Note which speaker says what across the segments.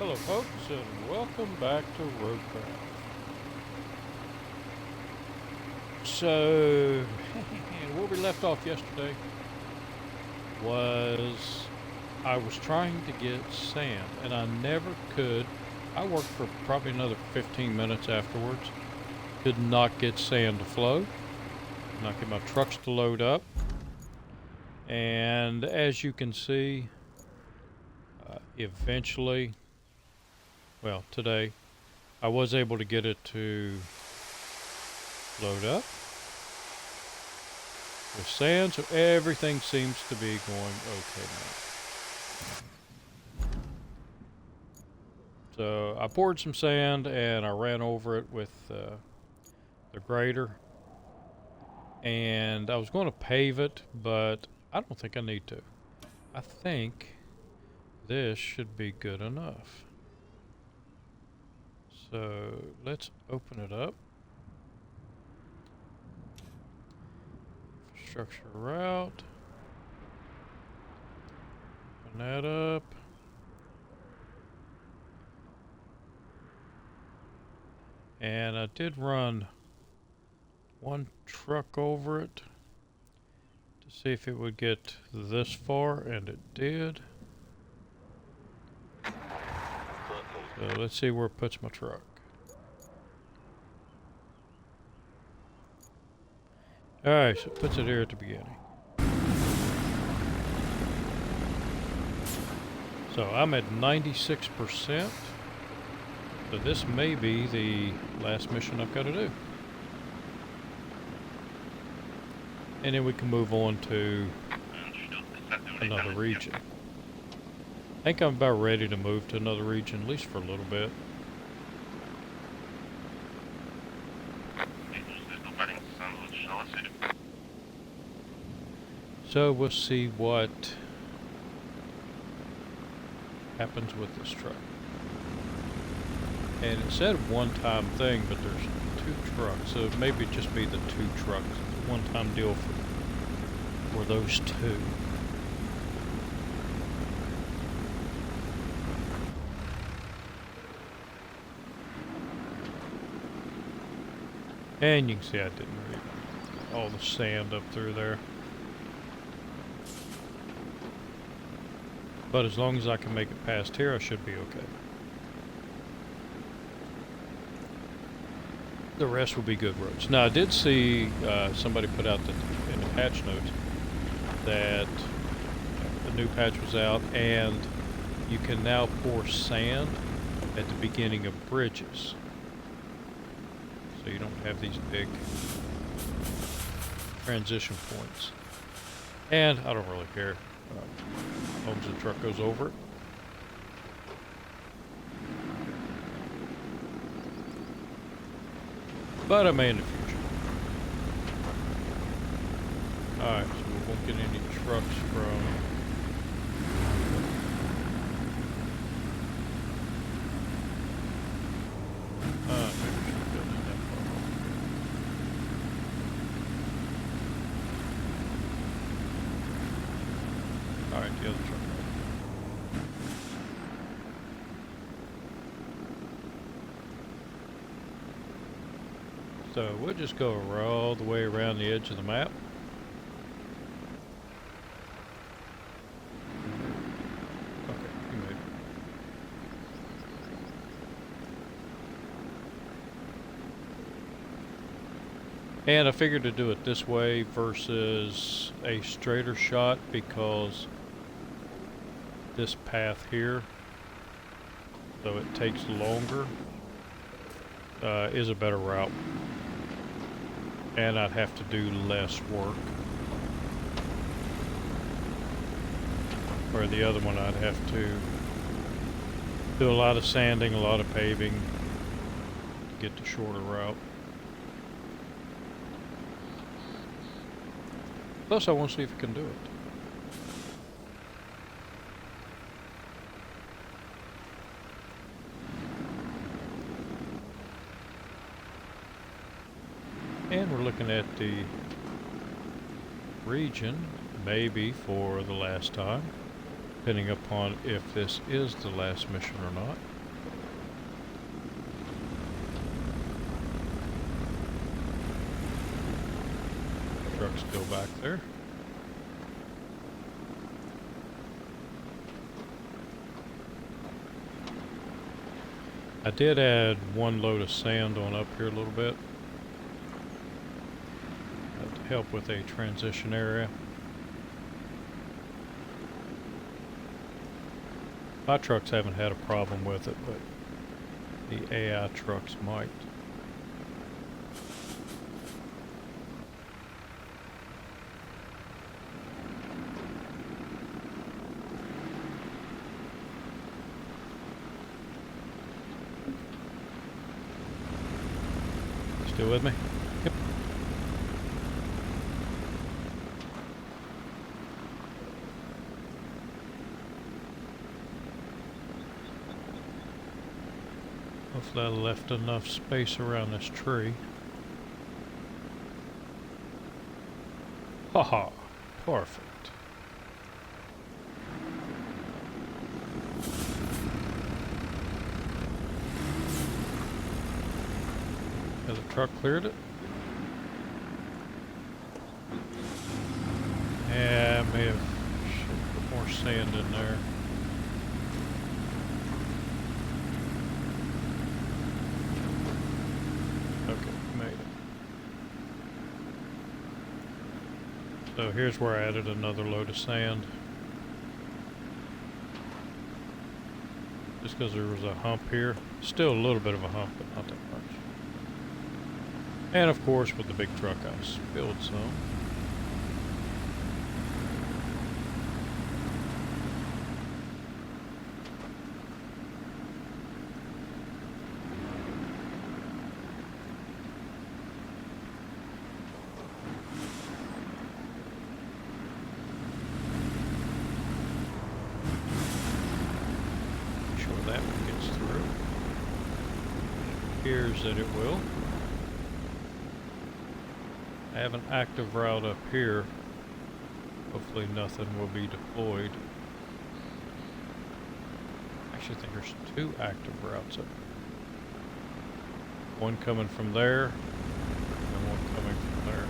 Speaker 1: Hello folks and welcome back to ROADCRAFT. So, where we left off yesterday was I was trying to get sand and I never could. I worked for probably another 15 minutes afterwards. Could not get sand to flow. Could not get my trucks to load up. And as you can see, eventually, well, today, I was able to get it to load up with sand, so everything seems to be going okay now. So I poured some sand and I ran over it with the grader, and I was going to pave it, but I don't think I need to. I think this should be good enough. So let's open it up. Structure route. Open that up. And I did run one truck over it to see if it would get this far, and it did. So let's see where it puts my truck. Alright, so it puts it here at the beginning. So I'm at 96%. So this may be the last mission I've got to do. And then we can move on to another region. I think I'm about ready to move to another region, at least for a little bit. So we'll see what happens with this truck. And it said one-time thing, but there's two trucks, so maybe just be the two trucks. It's a one-time deal for those two. And you can see I didn't read all the sand up through there. But as long as I can make it past here, I should be okay. The rest will be good roads. Now, I did see somebody put out in the patch notes that the new patch was out, and you can now pour sand at the beginning of bridges. So you don't have these big transition points. And I don't really care. As long as the truck goes over it. But I may in the future. Alright, so we won't get any trucks from... maybe we should go that far. Alright, the other truck. So we'll just go all the way around the edge of the map. Okay, you made it. And I figured to do it this way versus a straighter shot because this path here, though it takes longer, is a better route. And I'd have to do less work. Where the other one I'd have to do a lot of sanding, a lot of paving to get the shorter route. Plus I want to see if I can do it. And we're looking at the region, maybe for the last time. depending upon if this is the last mission or not. Truck's still back there. I did add one load of sand on up here a little bit to help with a transition area. My trucks haven't had a problem with it, but the AI trucks might. Still with me? Yep. Hopefully I left enough space around this tree. Haha, perfect. Has the truck cleared it? Yeah, I may have should put more sand in there. Okay, made it. So here's where I added another load of sand. Just because there was a hump here. Still a little bit of a hump, but not that much. And of course, with the big truck, I spilled some. Make sure that one gets through. It appears that it will. I have an active route up here. Hopefully nothing will be deployed. Actually, I think there's two active routes up here. One coming from there, and one coming from there.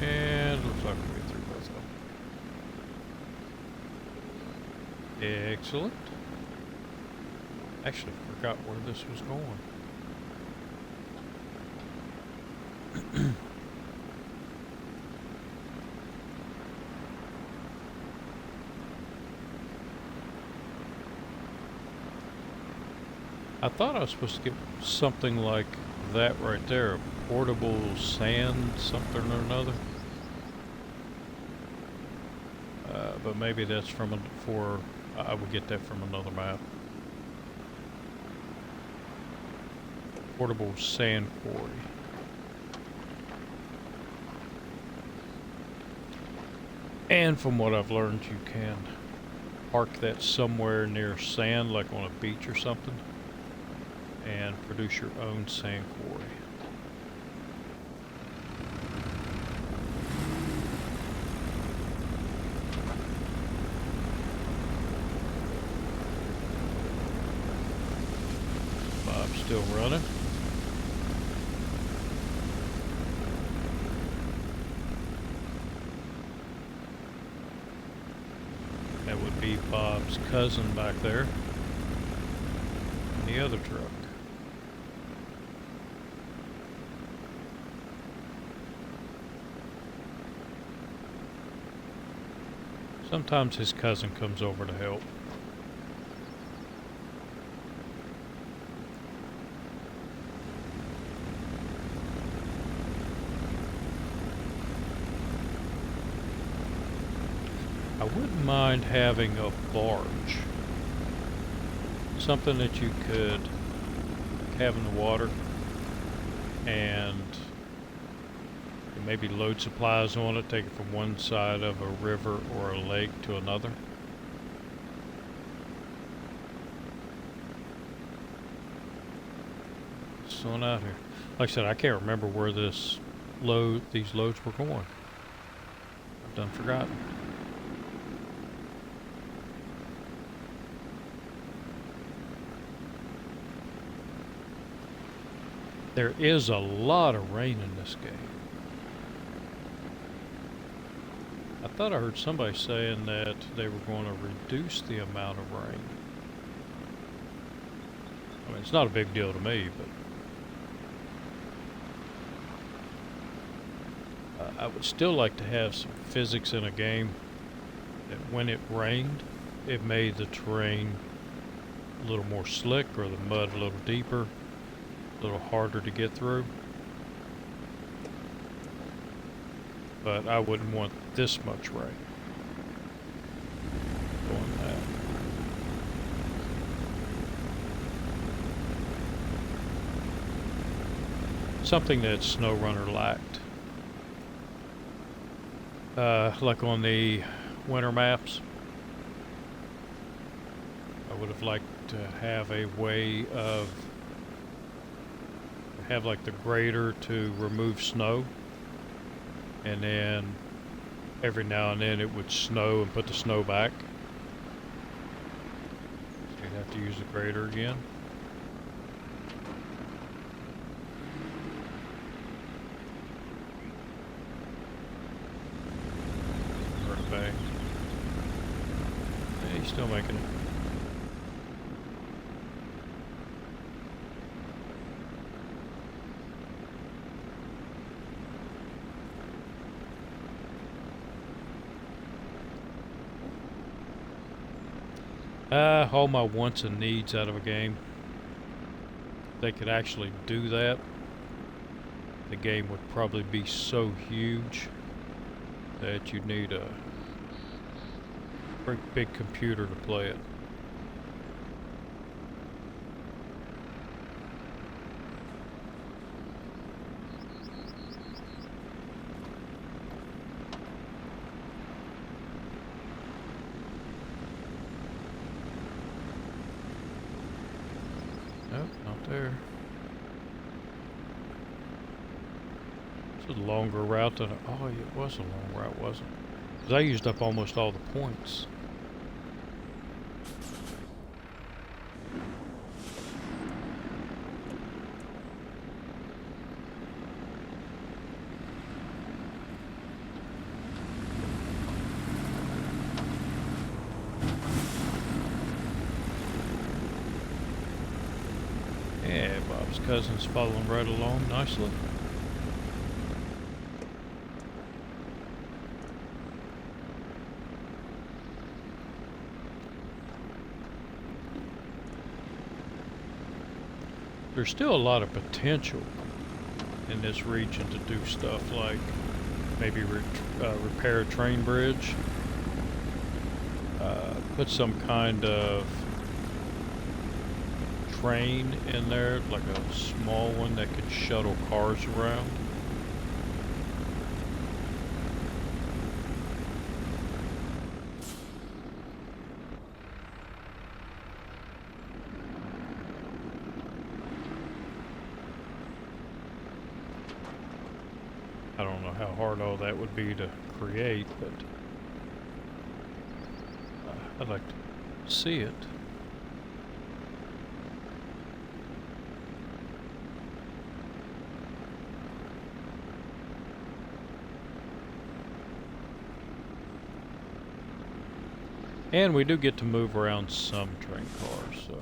Speaker 1: And looks like we'll get through both of them. Excellent. Actually forgot where this was going. I thought I was supposed to get something like that right there, a portable sand something or another. But maybe that's from I would get that from another map. Portable sand quarry. And from what I've learned, you can park that somewhere near sand, like on a beach or something, and produce your own sand quarry. Bob's still running. That would be Bob's cousin back there in the other truck. Sometimes his cousin comes over to help. I wouldn't mind having a barge. Something that you could have in the water and maybe load supplies on it, take it from one side of a river or a lake to another. What's going on here? Like I said, I can't remember where this these loads were going. I've done forgotten. There is a lot of rain in this game. I thought I heard somebody saying that they were going to reduce the amount of rain. I mean, it's not a big deal to me, but I would still like to have some physics in a game that when it rained, it made the terrain a little more slick or the mud a little deeper, a little harder to get through. But I wouldn't want this much rain doing that. Something that SnowRunner lacked. Like on the winter maps, I would have liked to have a way of have like the grader to remove snow, and then every now and then it would snow and put the snow back. So you'd have to use the grader again. Bang. Yeah, he's still making it. All my wants and needs out of a game. If they could actually do that, the game would probably be so huge that you'd need a pretty big computer to play it. Nope, not there. It's a longer route than oh, it was a long route, wasn't it? Because I used up almost all the points. Yeah, Bob's cousin's following right along nicely. There's still a lot of potential in this region to do stuff like maybe repair a train bridge, put some kind of train in there, like a small one that could shuttle cars around. I don't know how hard all that would be to create, but I'd like to see it. And we do get to move around some train cars, so.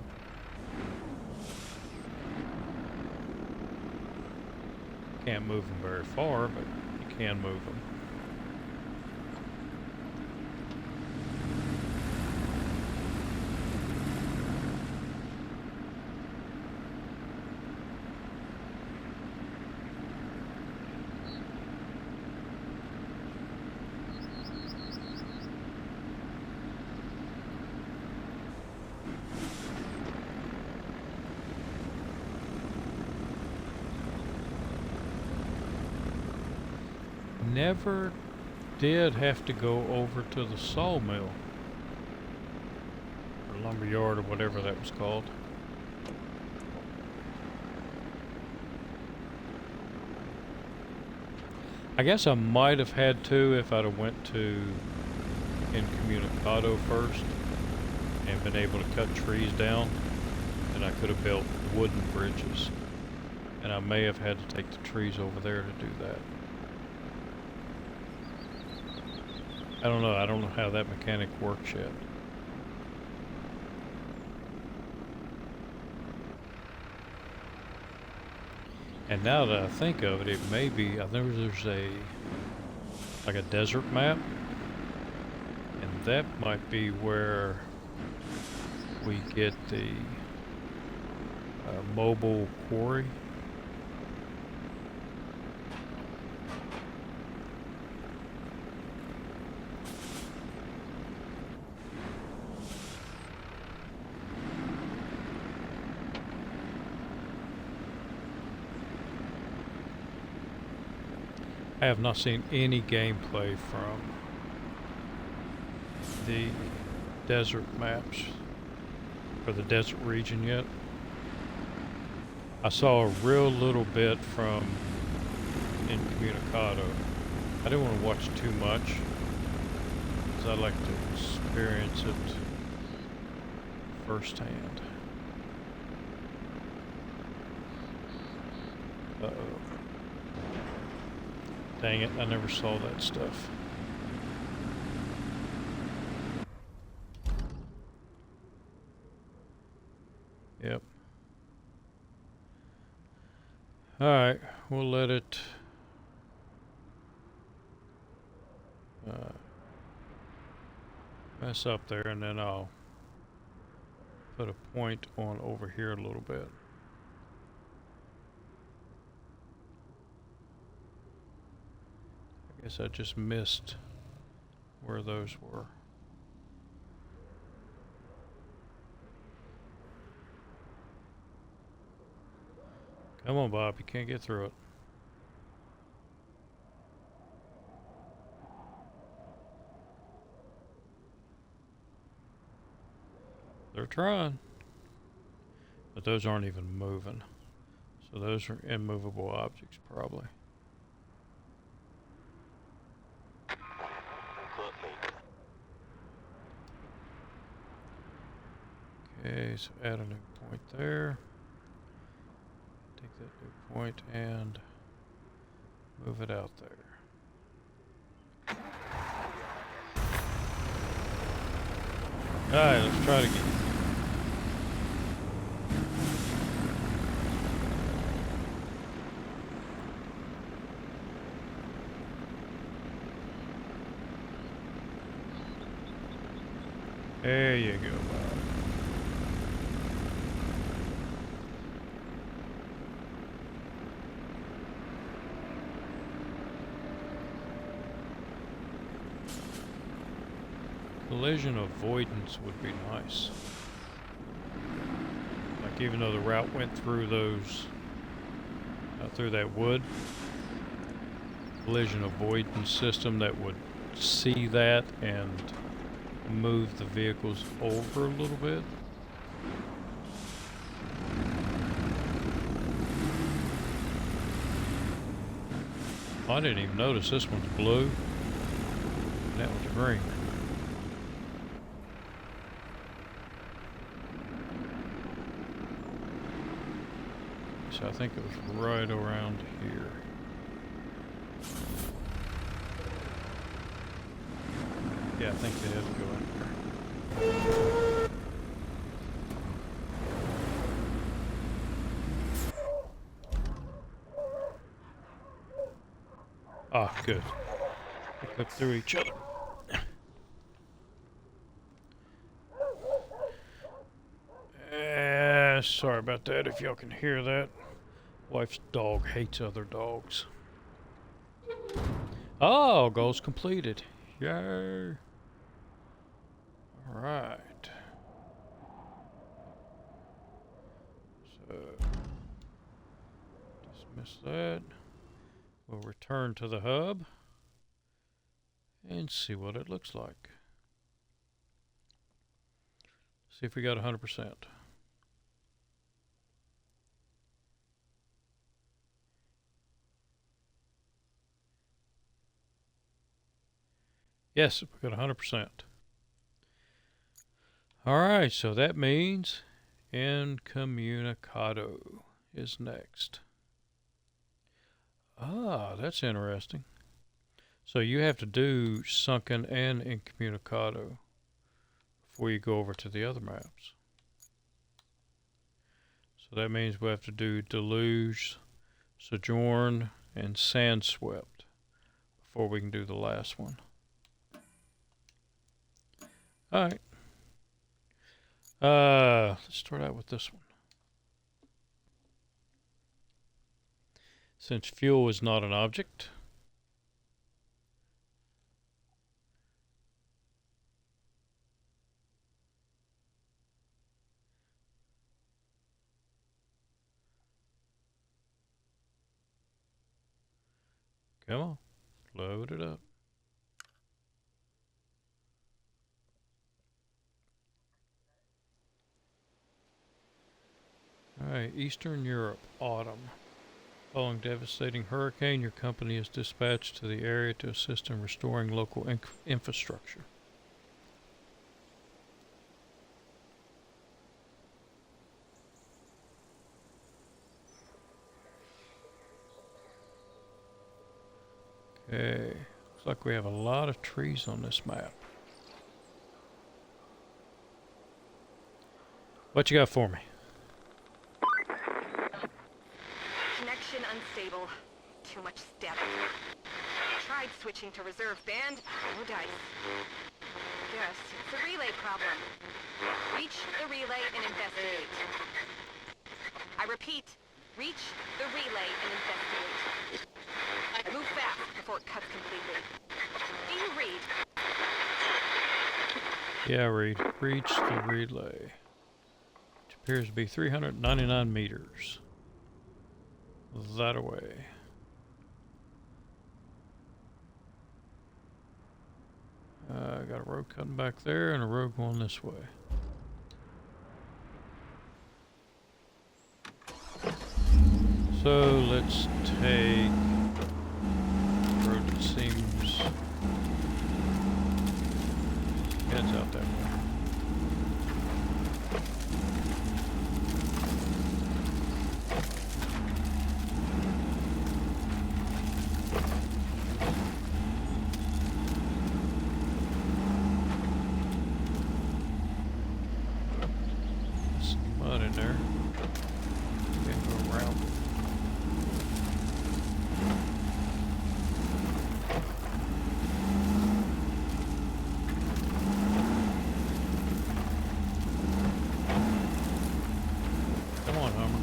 Speaker 1: Can't move them very far, but you can move them. Never did have to go over to the sawmill or lumberyard or whatever that was called. I guess I might have had to if I'd have went to Incommunicado first and been able to cut trees down, and I could have built wooden bridges. And I may have had to take the trees over there to do that. I don't know. I don't know how that mechanic works yet. And now that I think of it, it may be, I think there's like a desert map, and that might be where we get the mobile quarry. I have not seen any gameplay from the desert maps for the desert region yet. I saw a real little bit from Incommunicado. I didn't want to watch too much because I like to experience it firsthand. Uh-oh. Dang it, I never saw that stuff. Yep. Alright, we'll let it mess up there, and then I'll put a point on over here a little bit. I guess I just missed where those were. Come on, Bob, you can't get through it. They're trying. But those aren't even moving. So those are immovable objects, probably. Okay, so add a new point there. Take that new point and move it out there. Alright, let's try it again. There you go, Bob. Collision avoidance would be nice. Like even though the route went through those, through that wood, collision avoidance system that would see that and move the vehicles over a little bit. I didn't even notice this one's blue and that one's green. So I think it was right around here. Yeah, I think they have to go in there. Ah, good. They clip through each other. Sorry about that if y'all can hear that. Wife's dog hates other dogs. Oh, goals completed. Yay. Alright. So, dismiss that. We'll return to the hub and see what it looks like. See if we got 100%. Yes, we got 100%. Alright, so that means incommunicado is next. Ah, that's interesting. So you have to do sunken and incommunicado before you go over to the other maps. So that means we have to do deluge, sojourn, and sand swept before we can do the last one. Alright. Let's start out with this one. Since fuel is not an object, come on, load it up. Alright, Eastern Europe, autumn. Following devastating hurricane, your company is dispatched to the area to assist in restoring local infrastructure. Okay, looks like we have a lot of trees on this map. What you got for me?
Speaker 2: Connection unstable. Too much static. Tried switching to reserve band. No dice. Guess it's a relay problem. Reach the relay and investigate. I repeat, reach the relay and investigate. Move fast before it cuts completely. Do you read?
Speaker 1: Yeah, read. Reach the relay. Which appears to be 399 meters. That away. Got a road cutting back there and a road going this way. So let's take the road that seems heads out that way. Some mud in there. Can't go around it. Come on, Hummer.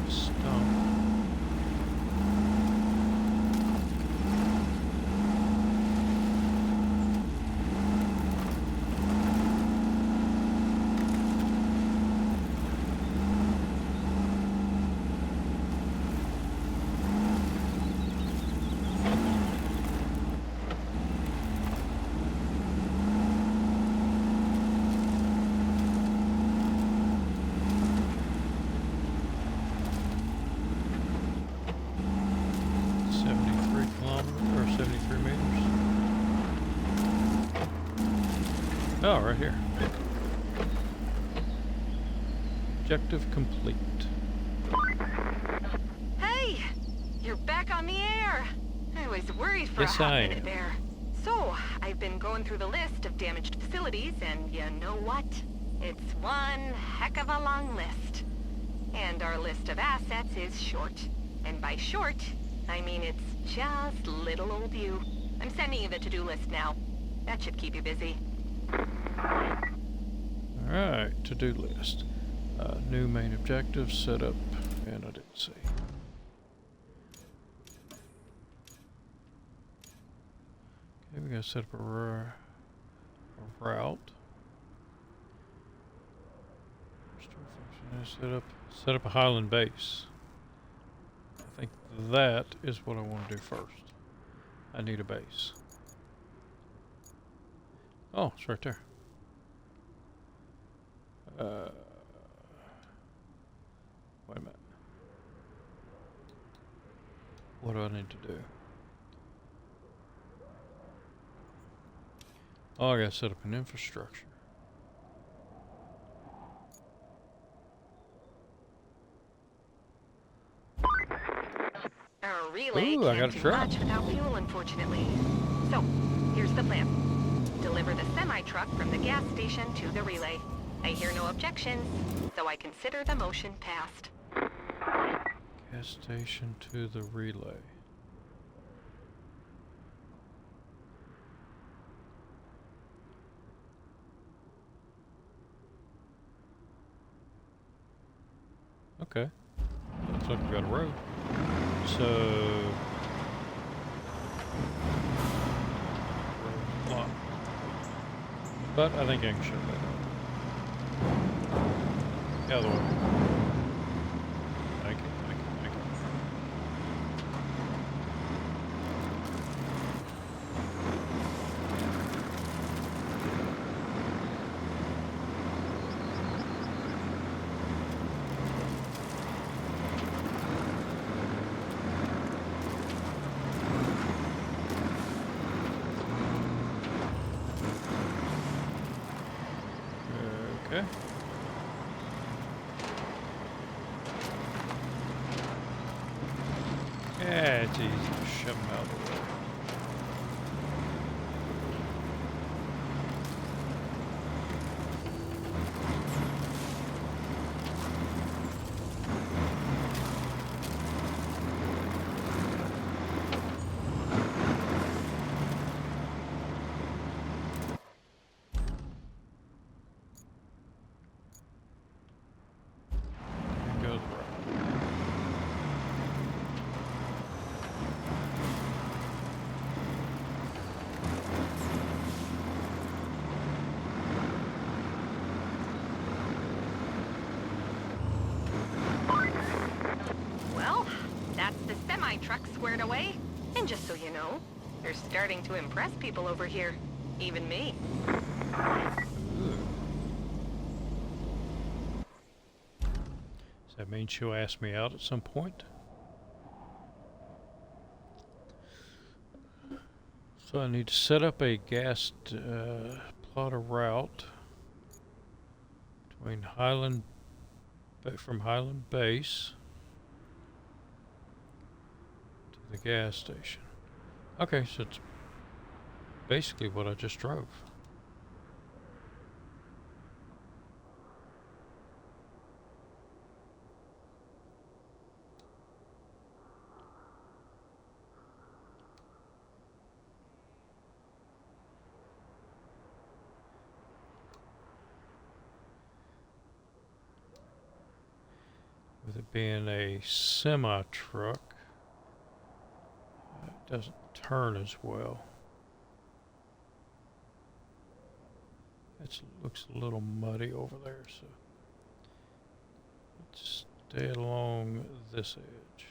Speaker 1: Stump. Oh, right here. Objective complete.
Speaker 2: Hey! You're back on the air! I was worried for
Speaker 1: Yes,
Speaker 2: a hot
Speaker 1: I
Speaker 2: minute
Speaker 1: am.
Speaker 2: there. So, I've been going through the list of damaged facilities, and you know what? It's one heck of a long list. And our list of assets is short. And by short, I mean it's just little old you. I'm sending you the to-do list now. That should keep you busy.
Speaker 1: Alright, to-do list. New main objective, set up, and I didn't see. Okay, we gotta set up a route. Set up a Highland base. I think that is what I want to do first. I need a base. Oh, it's right there. Wait a minute. What do I need to do? Oh, I gotta set up an infrastructure.
Speaker 2: Our relay
Speaker 1: Ooh, I got
Speaker 2: can't
Speaker 1: a
Speaker 2: do
Speaker 1: truck.
Speaker 2: much without fuel, unfortunately. So, here's the plan. Deliver the semi-truck from the gas station to the relay. I hear no objections, so I consider the motion passed.
Speaker 1: Gas station to the relay. Okay. Looks like we got a road. So... road block. But I think I can shut that up. The other way. Thank you, thank you, thank you. Okay. Yeah, it's easy to shove them out of the way. There goes the road.
Speaker 2: Well, that's the semi-truck squared away. And just so you know, they're starting to impress people over here. Even me.
Speaker 1: Ooh. Does that mean she'll ask me out at some point? So I need to set up a gas plot a route between from Highland Base to the gas station. Okay, so it's basically what I just drove. With it being a semi-truck, it doesn't turn as well. It looks a little muddy over there, so let's stay along this edge.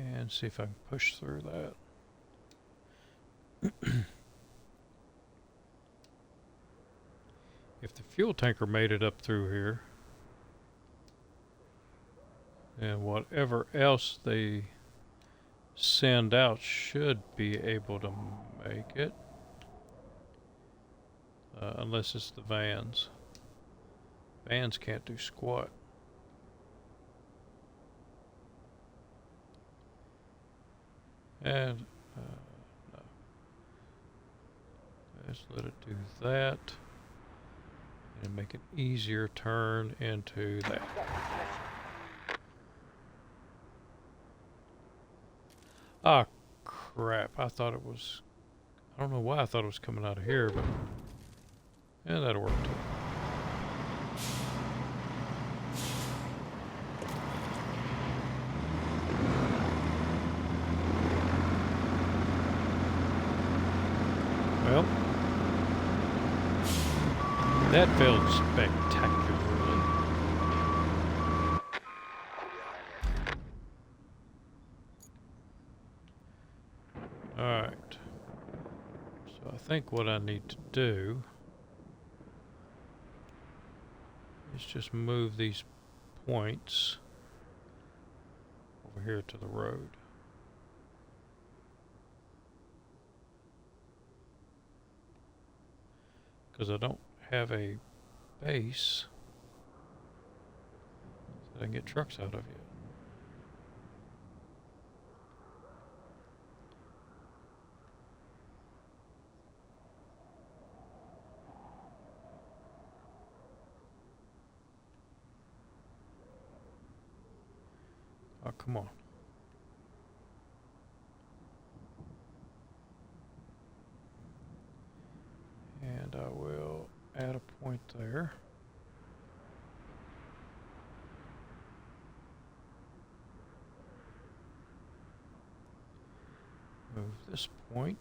Speaker 1: And see if I can push through that. If the fuel tanker made it up through here, and whatever else they send out should be able to make it. Unless it's the vans. Vans can't do squat. And no. Let's let it do that. And make an easier turn into that. Ah, crap. I thought it was... I don't know why I thought it was coming out of here, but... yeah, that'll work too. Well, that failed spectacularly. Alright. So I think what I need to do is just move these points over here to the road. Because I don't have a base that I can get trucks out of yet. Oh, come on. And I will add a point there. Move this point.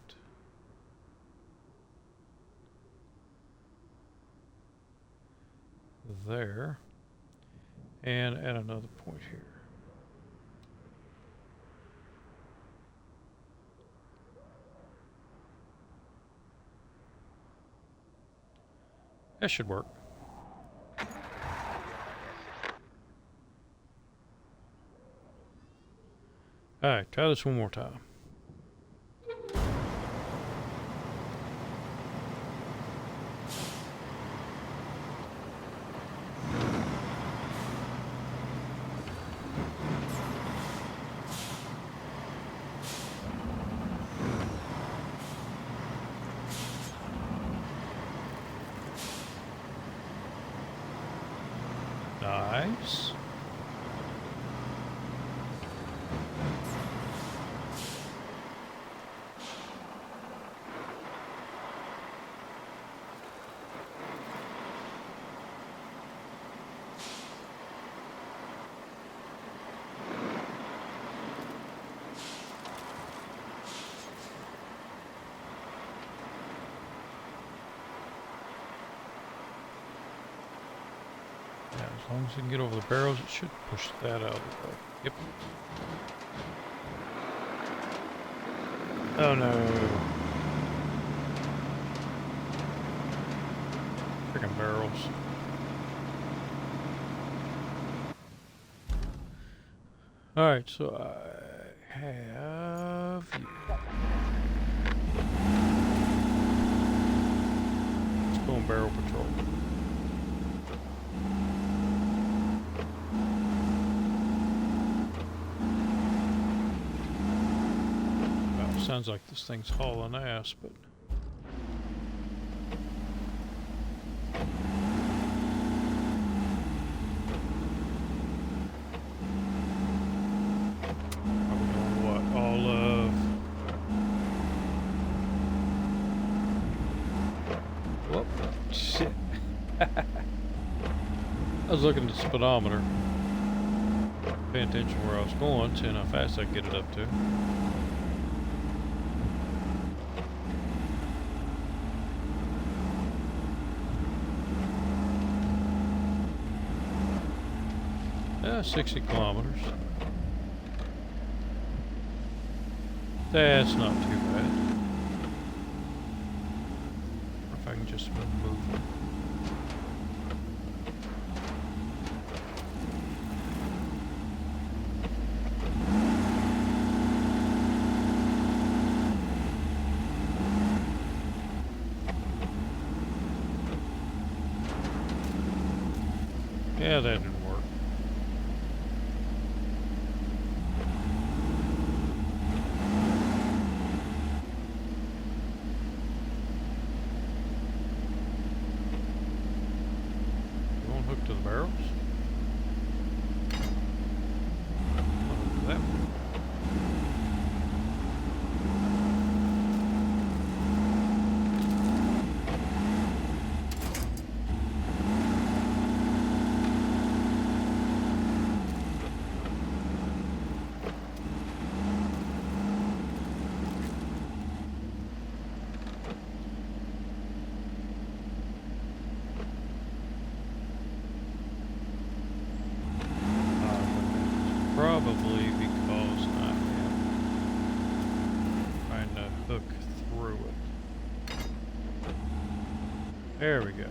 Speaker 1: There. And add another point here. That should work. Alright, try this one more time. Nice. Yeah, as long as you can get over the barrels, it should push that out of the way. Yep. Oh no. Freaking barrels. Alright, so I have you. Let's go on barrel patrol. Sounds like this thing's hauling ass, but probably doing what? All of whoop shit. I was looking at the speedometer, paying attention where I was going, seeing how fast I could get it up to. Yeah, 60 kilometers. That's not too bad. Or if I can just move it. Yeah, that didn't work. You won't hook to the barrels? I'll hook to that one. Probably because I am trying to hook through it. There we go.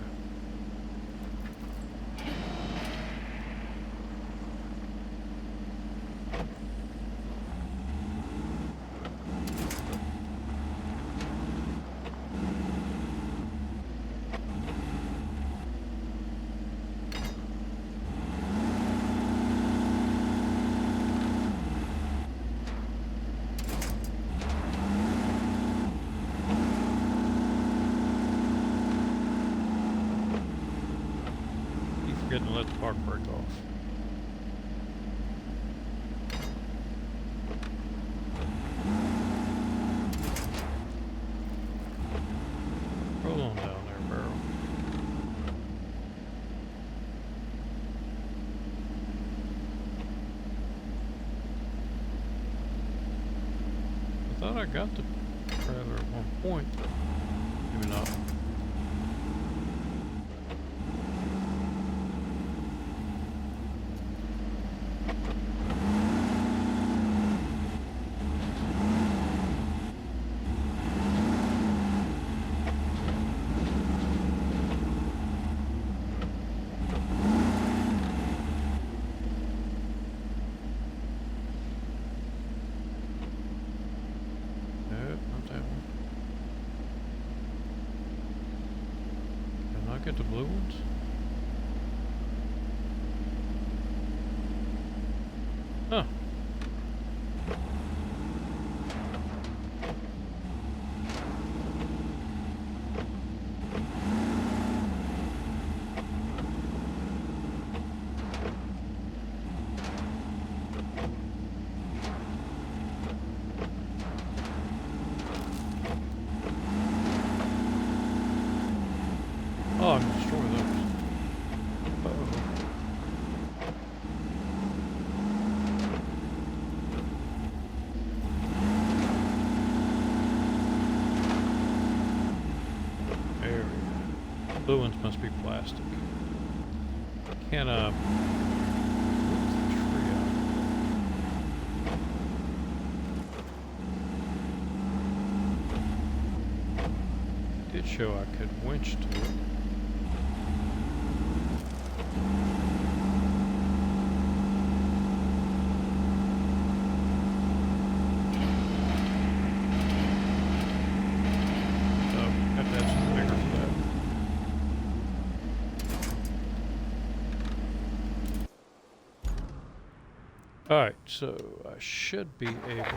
Speaker 1: Forgetting to let the park brake off. Roll on down there, barrel. I thought I got the trailer at one point. Maybe not. Get the blue ones? Huh. Oh, I'm gonna destroy those. Uh-oh. There we go. Blue ones must be plastic. Can move the tree out. It did show I could winch to it. Alright, so I should be able to.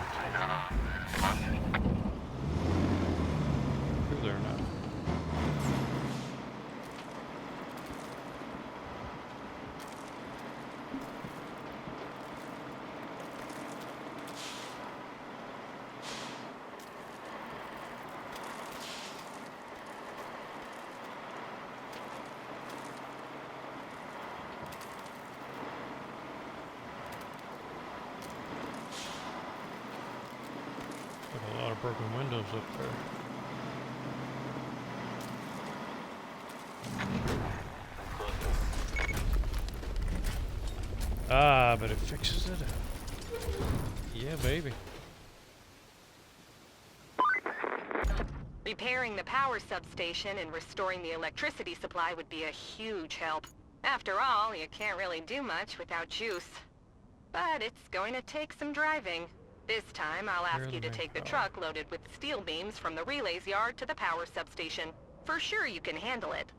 Speaker 1: Through there now. A lot of broken windows up there. Ah, but it fixes it. Yeah, baby.
Speaker 2: Repairing the power substation and restoring the electricity supply would be a huge help. After all, you can't really do much without juice. But it's going to take some driving. This time, I'll ask you to take the truck loaded with steel beams from the relays yard to the power substation. For sure you can handle it.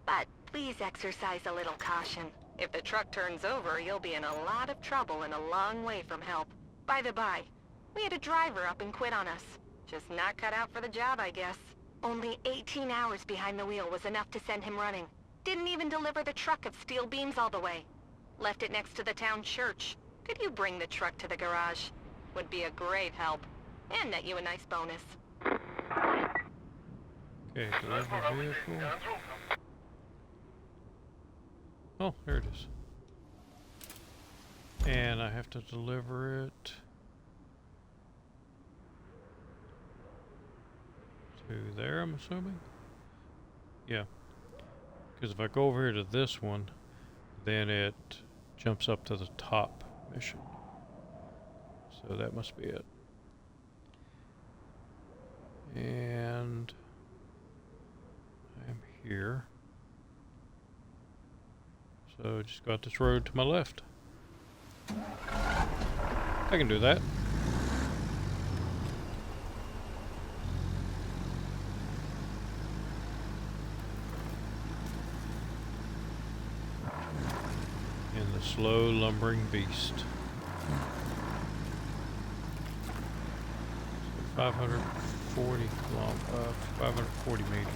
Speaker 2: But please exercise a little caution. If the truck turns over, you'll be in a lot of trouble and a long way from help. By the by, we had a driver up and quit on us. Just not cut out for the job, I guess. Only 18 hours behind the wheel was enough to send him running. Didn't even deliver the truck of steel beams all the way. Left it next to the town church. Could you bring the truck to the garage? Would be a great help. And net you a nice bonus.
Speaker 1: Okay, deliver vehicle. Oh, there it is. And I have to deliver it to there, I'm assuming? Yeah. Because if I go over here to this one, then it jumps up to the top mission. So that must be it. And I'm here. So just got this road to my left. I can do that. And the slow lumbering beast. So 540 meters.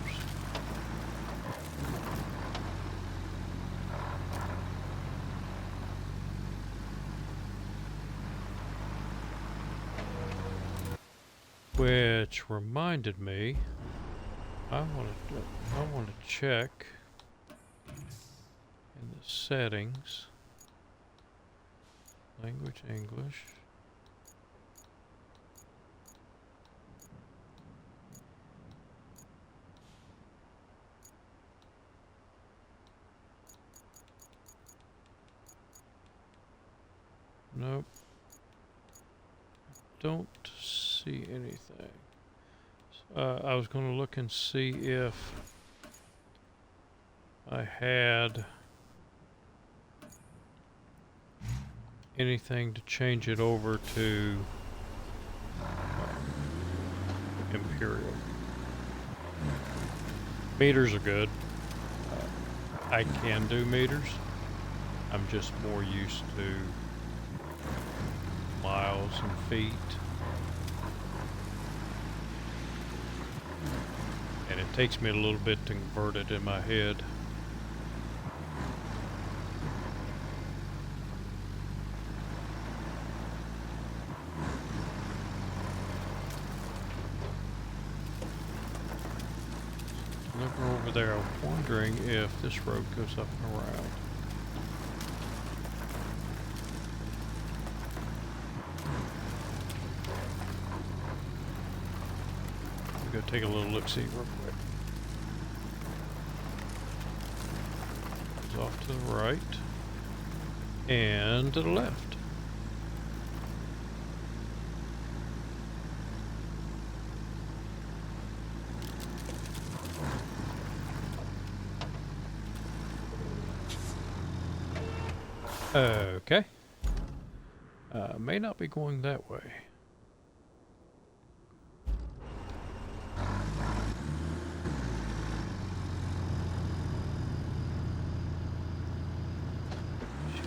Speaker 1: Which reminded me, I want to check in the settings, language English. Nope. Don't see anything. I was going to look and see if I had anything to change it over to Imperial. Meters are good. I can do meters. I'm just more used to miles and feet. And it takes me a little bit to convert it in my head. Looking over there, I'm wondering if this road goes up and around. Go take a little look-see real quick. Goes off to the right and to the left. Okay. May not be going that way.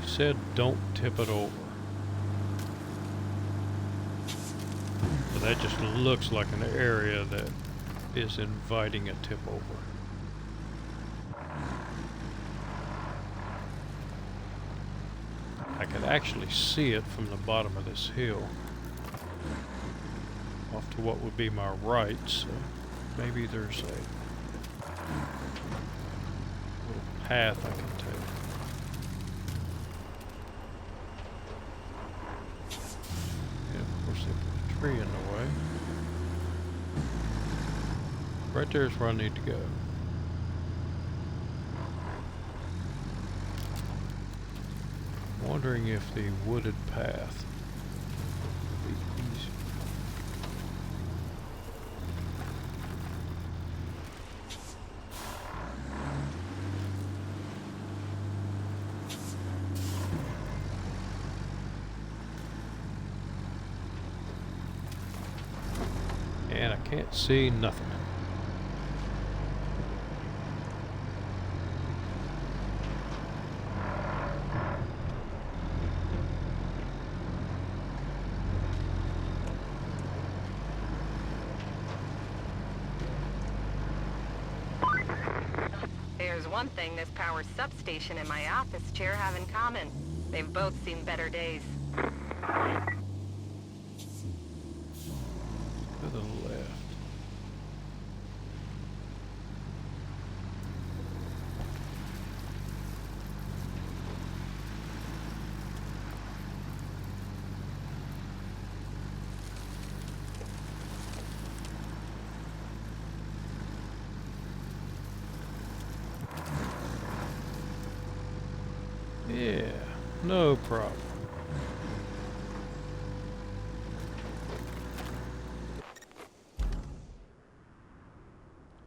Speaker 1: Said don't tip it over. So that just looks like an area that is inviting a tip over. I could actually see it from the bottom of this hill off to what would be my right, so maybe there's a little path I can take. Tree in the way. Right there is where I need to go. I'm wondering if the wooded path would be easier. And I can't see nothing.
Speaker 2: There's one thing this power substation and my office chair have in common. They've both seen better days.
Speaker 1: To the left. Yeah, no problem.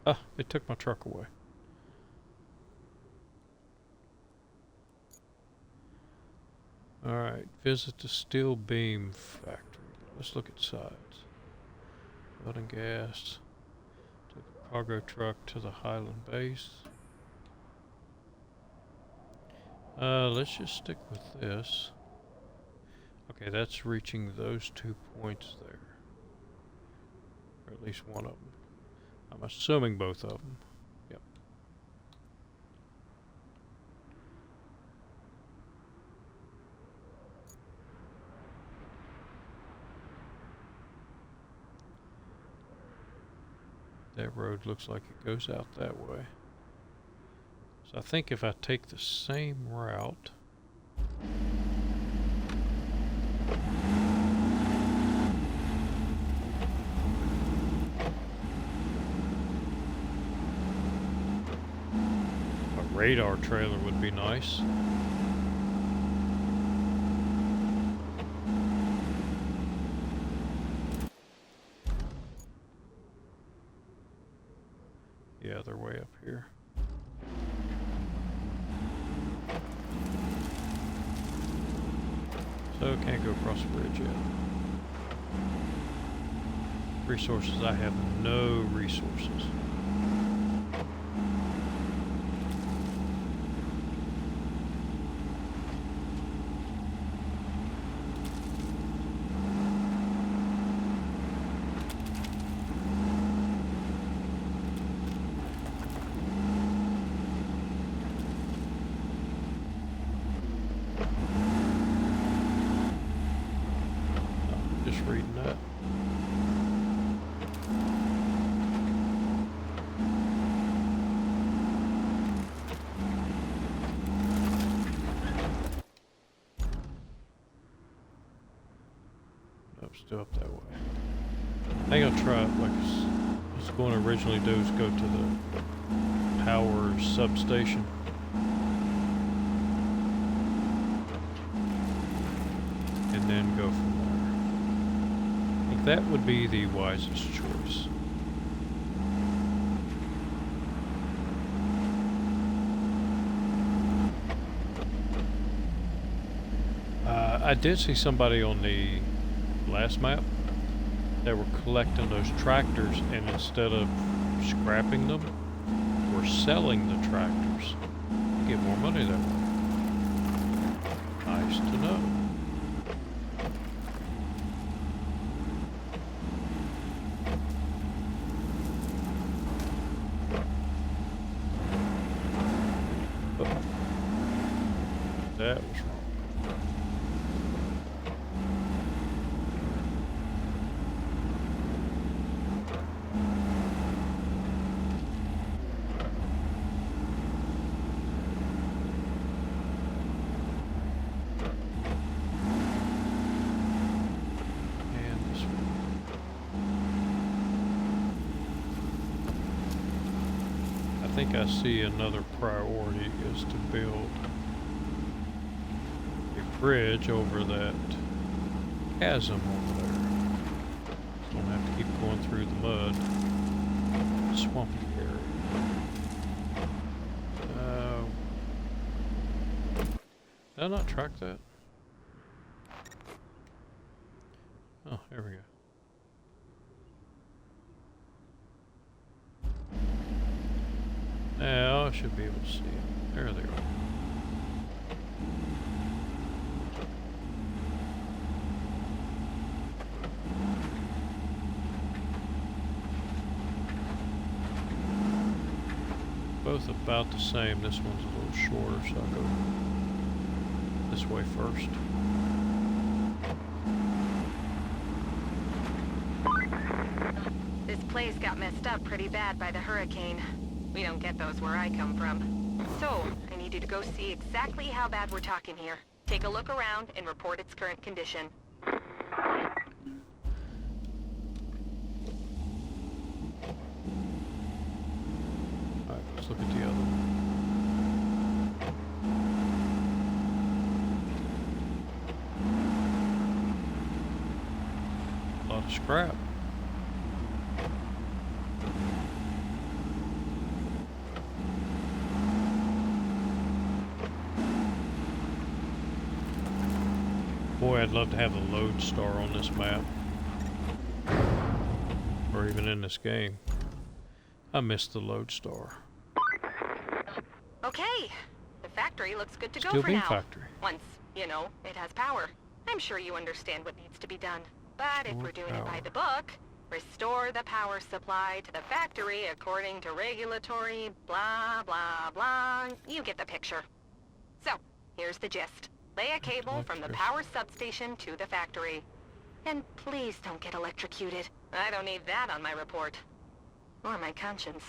Speaker 1: Ah, they took my truck away. Alright, visit the steel beam factory. Let's look at sides. Oil and gas. Took a cargo truck to the Highland base. Let's just stick with this. Okay, that's reaching those 2 points there. Or at least one of them. I'm assuming both of them. Yep. That road looks like it goes out that way. So I think if I take the same route, a radar trailer would be nice. Yeah, they're way up here. So can't go across the bridge yet. Resources, I have no resources. Just reading that. Nope, still up that way. I think I'll try it like I was going to originally do is go to the power substation. And then go from there. I think that would be the wisest choice. I did see somebody on the last map that were collecting those tractors, and instead of scrapping them, were selling the tractors to get more money that way. Nice to know. That was wrong. And this one. I think I see another priority is to build bridge over that chasm over there. Don't have to keep going through the mud. Swampy area. Did I not track that? Oh, there we go. Now I should be able to see it. There they are. Both about the same. This one's a little shorter, so I'll go this way first.
Speaker 2: This place got messed up pretty bad by the hurricane. We don't get those where I come from. So, I need you to go see exactly how bad we're talking here. Take a look around and report its current condition.
Speaker 1: Alright, let's look at the other one. A lot of scrap. Boy, I'd love to have the lodestar on this map. Or even in this game. I miss the lodestar.
Speaker 2: Okay, the factory looks good to go
Speaker 1: Still
Speaker 2: for
Speaker 1: being
Speaker 2: now.
Speaker 1: factory.
Speaker 2: Once, you know, it has power. I'm sure you understand what needs to be done. But if
Speaker 1: Restore
Speaker 2: we're doing it by
Speaker 1: power.
Speaker 2: the book, restore the power supply to the factory according to regulatory blah blah blah. You get the picture. So, here's the gist. Lay a cable from the power substation to the factory. And please don't get electrocuted. I don't need that on my report. Or my conscience.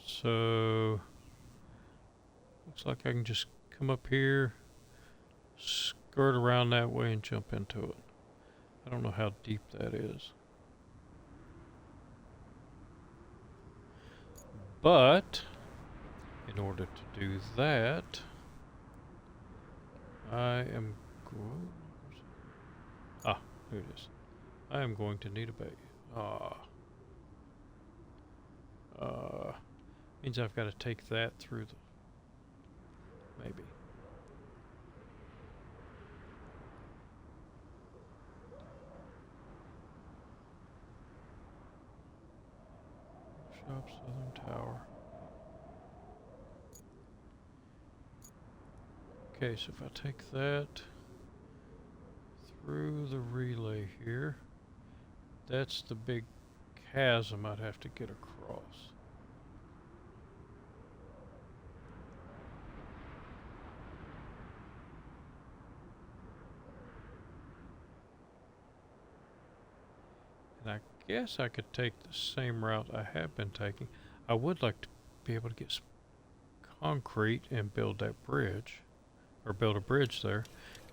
Speaker 1: So, looks like I can just come up here, skirt around that way and jump into it. I don't know how deep that is. But, in order to do that, I am going... Ah, here it is. I am going to need a bait. Means I've got to take that through the... Maybe. Shop Southern Tower. Okay, so if I take that through the relay here, that's the big chasm I'd have to get across. And I guess I could take the same route I have been taking. I would like to be able to get some concrete and build that bridge. Or build a bridge there.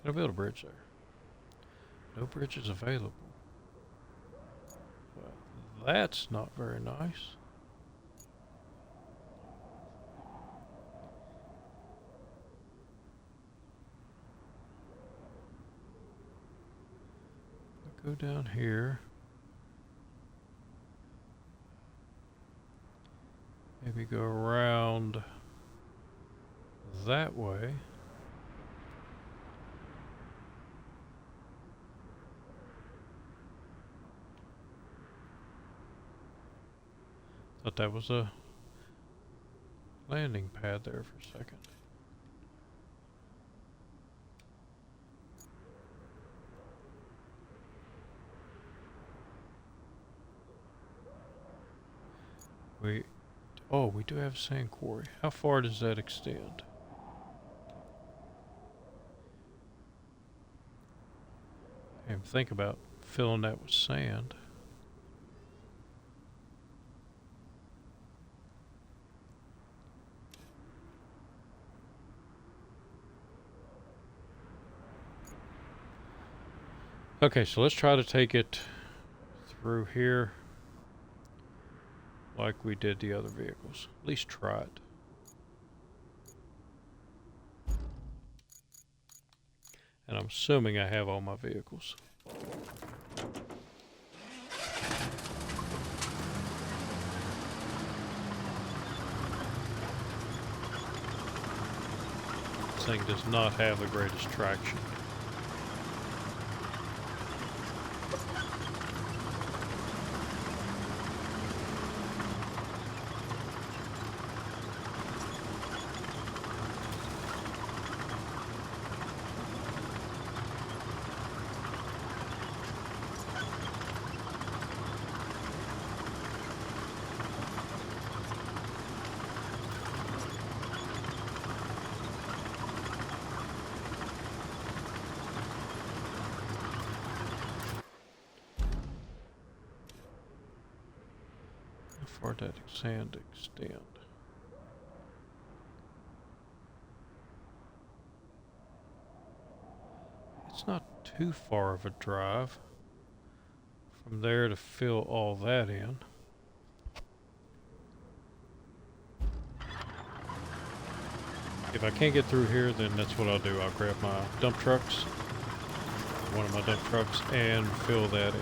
Speaker 1: Can I build a bridge there? No bridges available. Well, that's not very nice. I go down here. Maybe go around that way. Thought that was a landing pad there for a second. We do have a sand quarry. How far does that extend? And think about filling that with sand. Okay, so let's try to take it through here like we did the other vehicles. At least try it. And I'm assuming I have all my vehicles. This thing does not have the greatest traction. How far did that sand extend? It's not too far of a drive from there to fill all that in. If I can't get through here, then that's what I'll do. I'll grab my dump trucks, one of my dump trucks, and fill that in.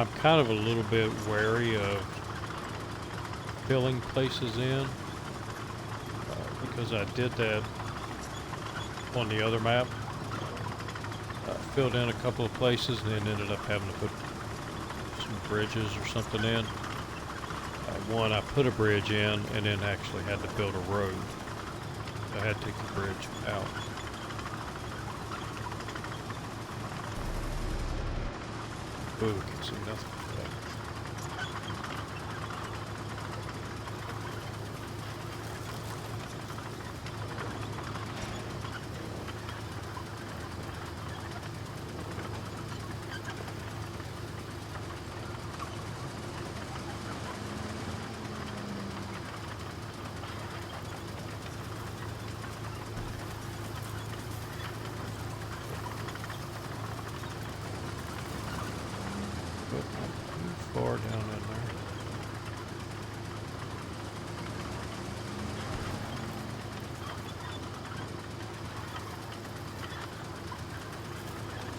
Speaker 1: I'm kind of a little bit wary of filling places in because I did that on the other map. Filled in a couple of places and then ended up having to put some bridges or something in. One, I put a bridge in and then actually had to build a road. I had to take the bridge out. Ooh, can see nothing for that. But not too far down in there.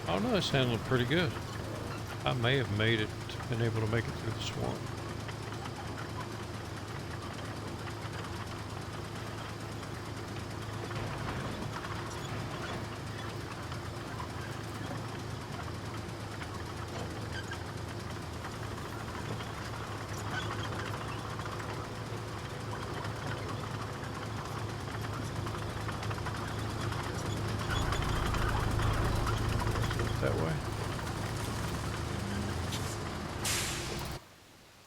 Speaker 1: Oh no, it's handling pretty good. I may have been able to make it through the swamp. That way.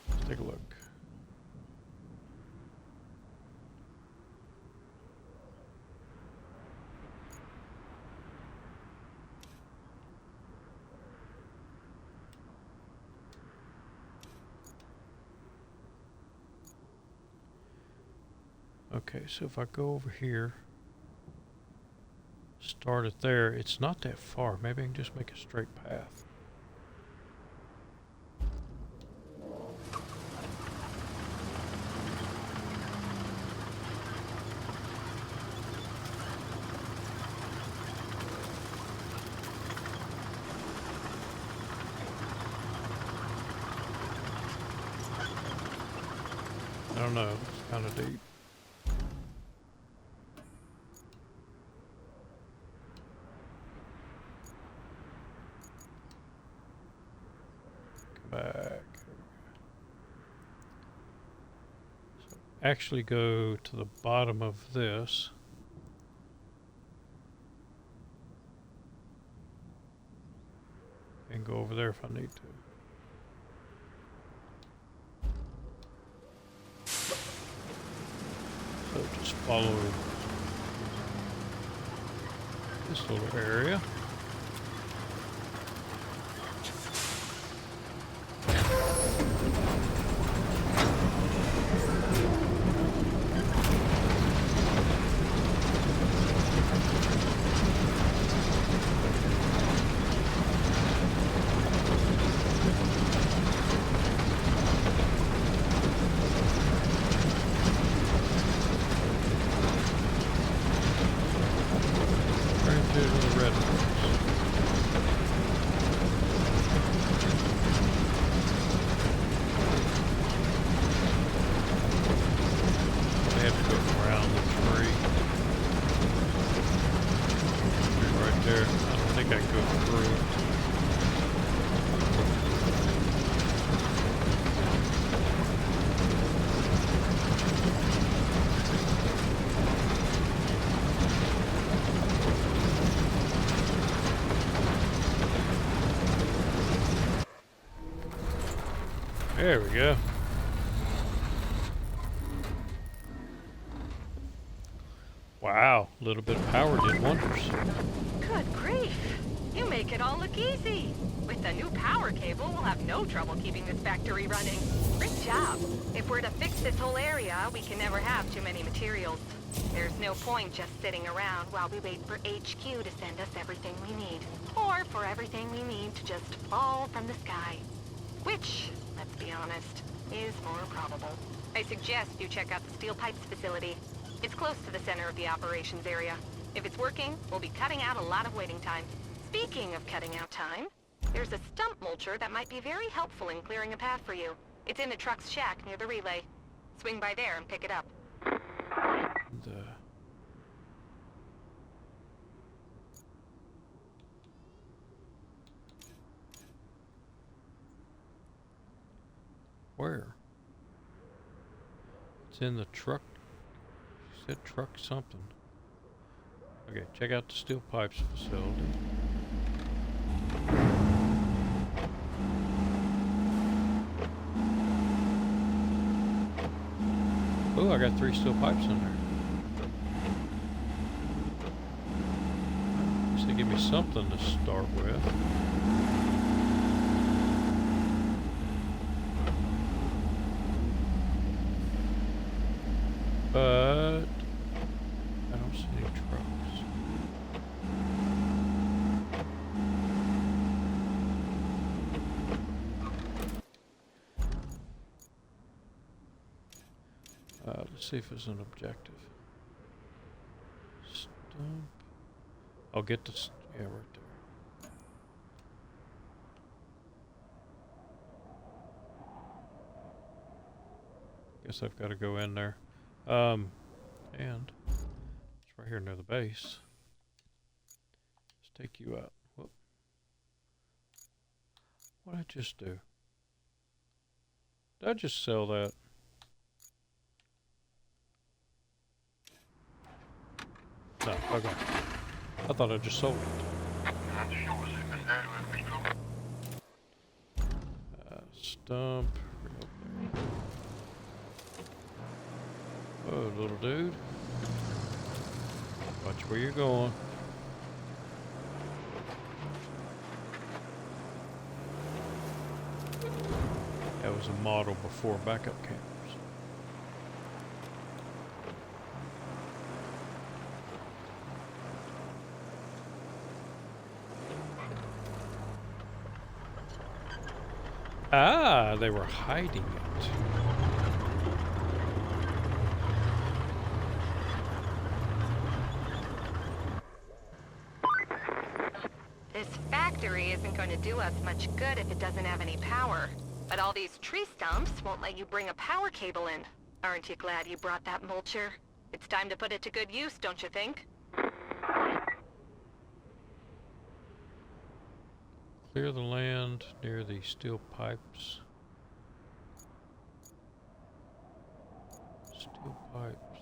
Speaker 1: Let's take a look. Okay, so if I go over here, start it there, it's not that far. Maybe I can just make a straight path. I don't know, it's kind of deep. Back. So actually go to the bottom of this. And go over there if I need to. So just follow this little area. There we go. Wow, a little bit of power did wonders.
Speaker 2: Good grief! You make it all look easy. With the new power cable, we'll have no trouble keeping this factory running. Great job. If we're to fix this whole area, we can never have too many materials. There's no point just sitting around while we wait for HQ to send us everything we need. Or for everything we need to just fall from the sky. Which, let's be honest, is more probable. I suggest you check out the steel pipes facility. It's close to the center of the operations area. If it's working, we'll be cutting out a lot of waiting time. Speaking of cutting out time, There's a stump mulcher that might be very helpful in clearing a path for you. It's in the truck's shack near the relay. Swing by there and pick it up.
Speaker 1: Where? It's in the truck. She said truck something. Okay, check out the steel pipes facility. Oh, I got 3 steel pipes in there. So give me something to start with. But I don't see any trucks. Let's see if it's an objective. Stump. I'll get this. Yeah, right there. Guess I've got to go in there. And it's right here near the base. Let's take you out. Whoop. What did I just do? Did I just sell that? No, okay. I thought I just sold it. Stump. Oh, little dude. Watch where you're going. That was a model before backup cameras. Ah, they were hiding it.
Speaker 2: This factory isn't going to do us much good if it doesn't have any power. But all these tree stumps won't let you bring a power cable in. Aren't you glad you brought that mulcher? It's time to put it to good use, don't you think?
Speaker 1: Clear the land near the steel pipes. Steel pipes.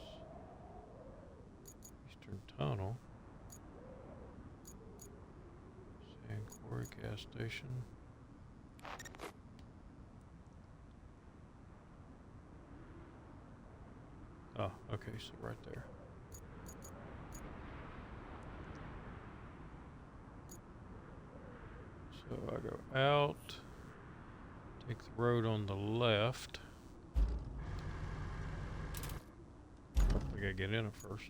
Speaker 1: Eastern Tunnel. Sand Quarry gas station. Oh, okay, so right there. So I go out, take the road on the left. I gotta get in it first.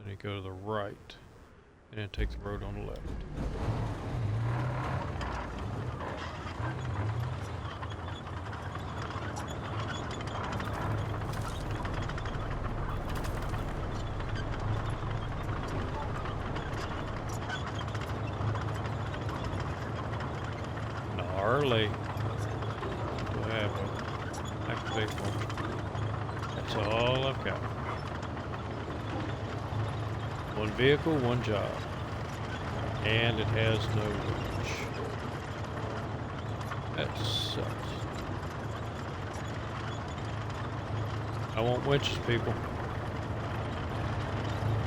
Speaker 1: Then you go to the right, and then take the road on the left. Gnarly. What happened? Activate one. That's all I've got. One vehicle, one job. And it has no winch. That sucks. I want winches, people.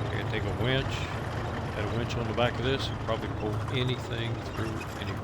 Speaker 1: I can take a winch, add a winch on the back of this, and probably pull anything through anywhere.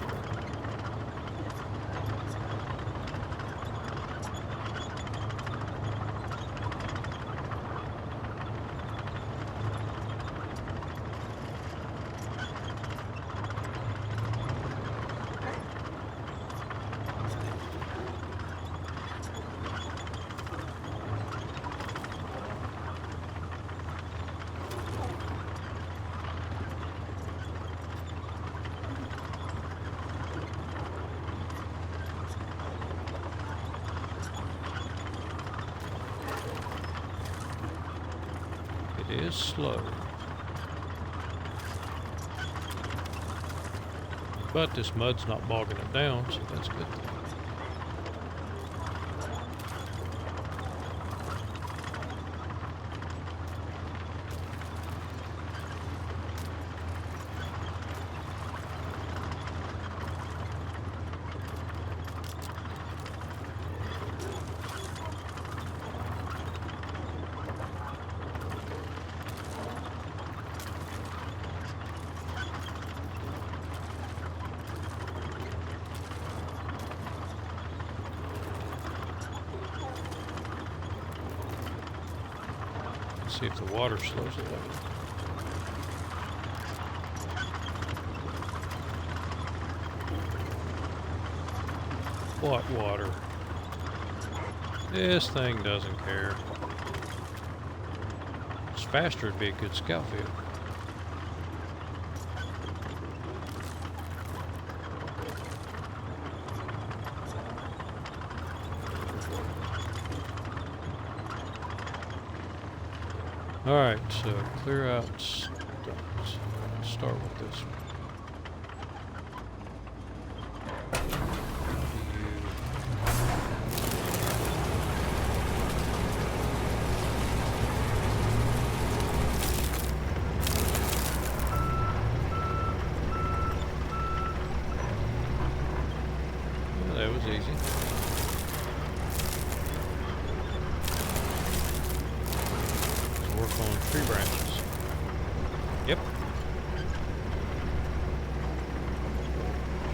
Speaker 1: It is slow. But this mud's not bogging it down, so that's a good thing. See if the water slows it down. What water? This thing doesn't care. It's faster, it'd be a good scout vehicle. Alright, so clear out stumps. Start with this one. Yeah, that was easy. Work on tree branches. Yep.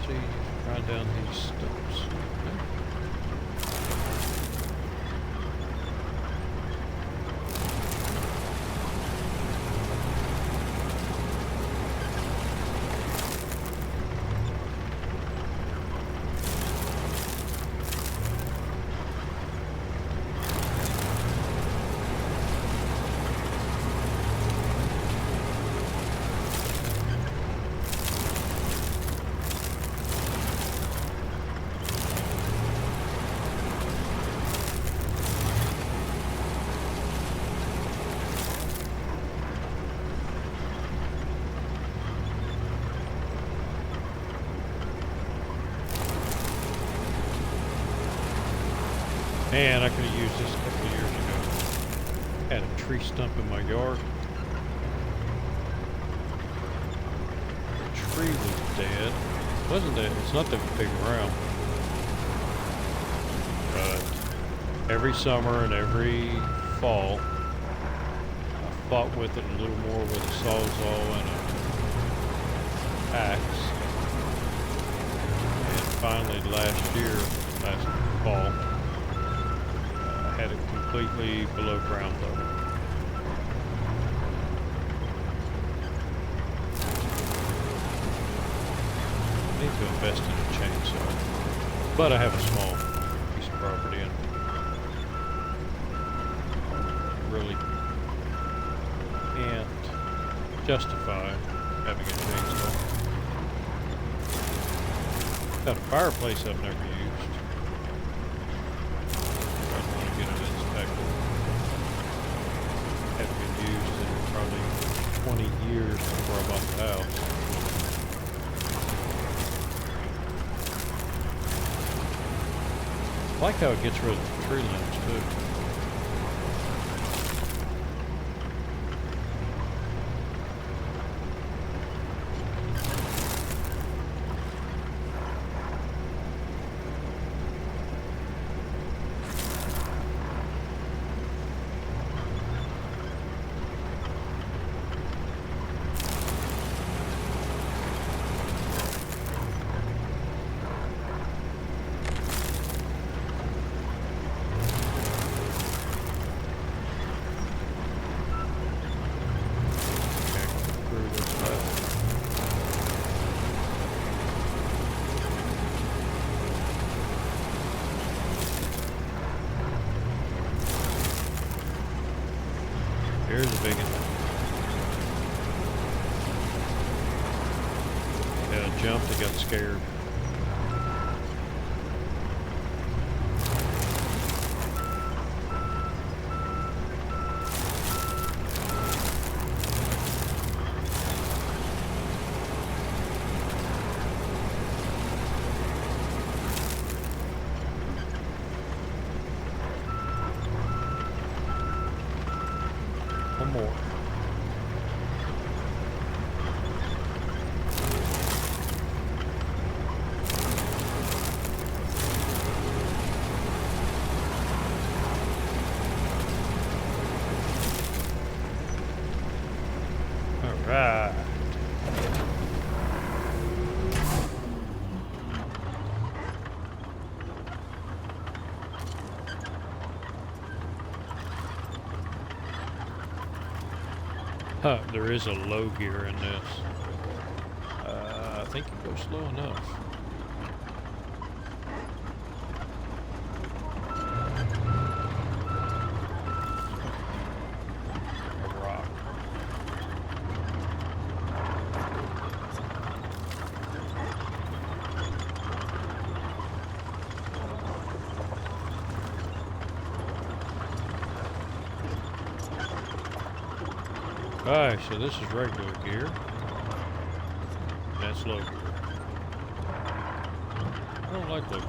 Speaker 1: See, ride down these stumps. Okay. Man, I could have used this a couple of years ago. Had a tree stump in my yard. The tree was dead. It wasn't dead. It's not that big around. But every summer and every fall, I fought with it a little more with a sawzall and a axe. And finally last fall, had it completely below ground level. I need to invest in a chainsaw, but I have a small piece of property and really can't justify having a chainsaw. Got a fireplace I've never used. Haven't been used in probably 20 years before I bought the house. I like how it gets rid of the tree limbs too. Here's a big one. Yeah, I jumped and got scared. Right. Huh, there is a low gear in this. I think it goes slow enough. A rock. Alright, so this is regular gear. And that's low gear. I don't like low gear.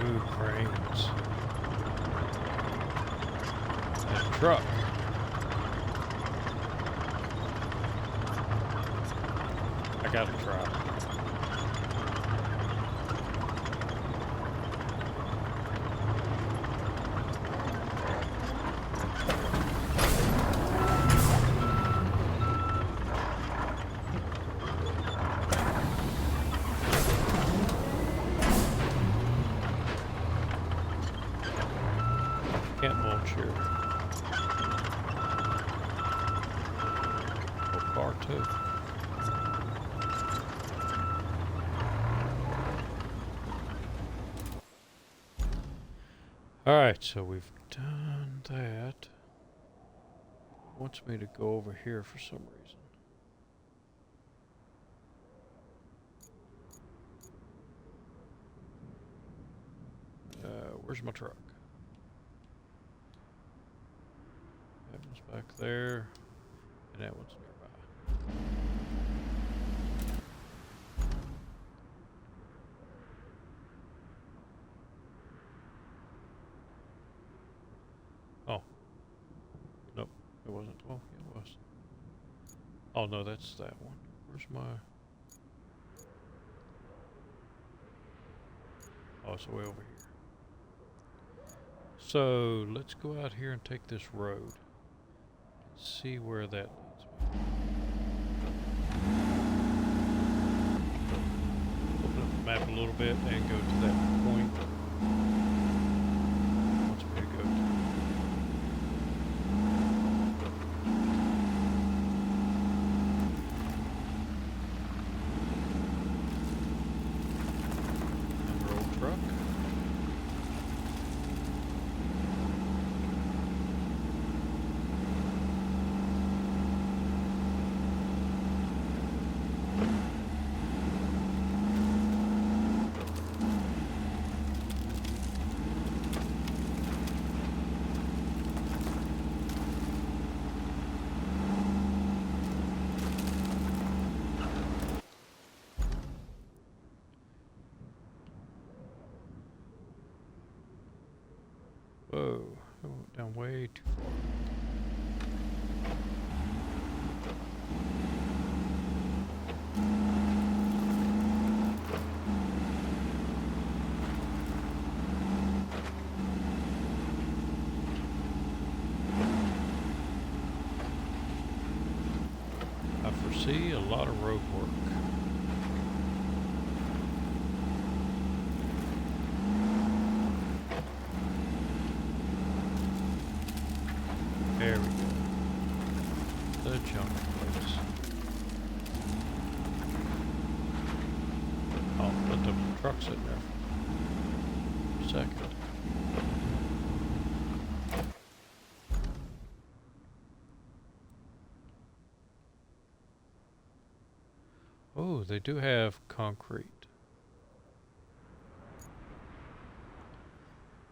Speaker 1: Ooh, cranes. And truck. I gotta try. Can't launch here. Oh, car too. Alright, so we've done that. Wants me to go over here for some reason. Where's my truck? That one's back there, and that one's nearby. Oh. Nope, it wasn't. Oh, yeah, it was. Oh, no, that's that one. Where's my... Oh, it's way over here. So, let's go out here and take this road. See where that leads me. Open up the map a little bit and go to that point. Wants me to go to. Another old truck. Whoa, I went down way too far. I foresee a lot of road work. There we go. The junk place. I'll let the truck sit there for a second. Oh, they do have concrete.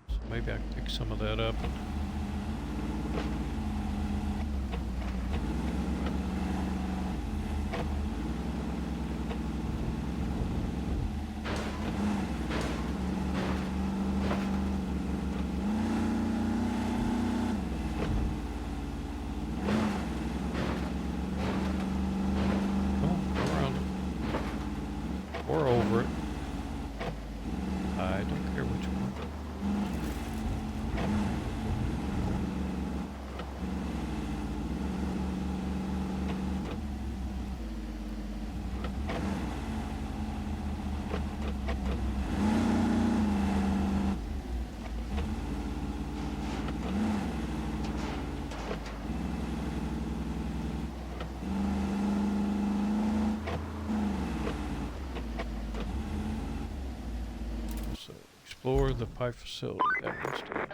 Speaker 1: So maybe I can pick some of that up and or over it. I don't care which one. explore the pipe facility. That one's done.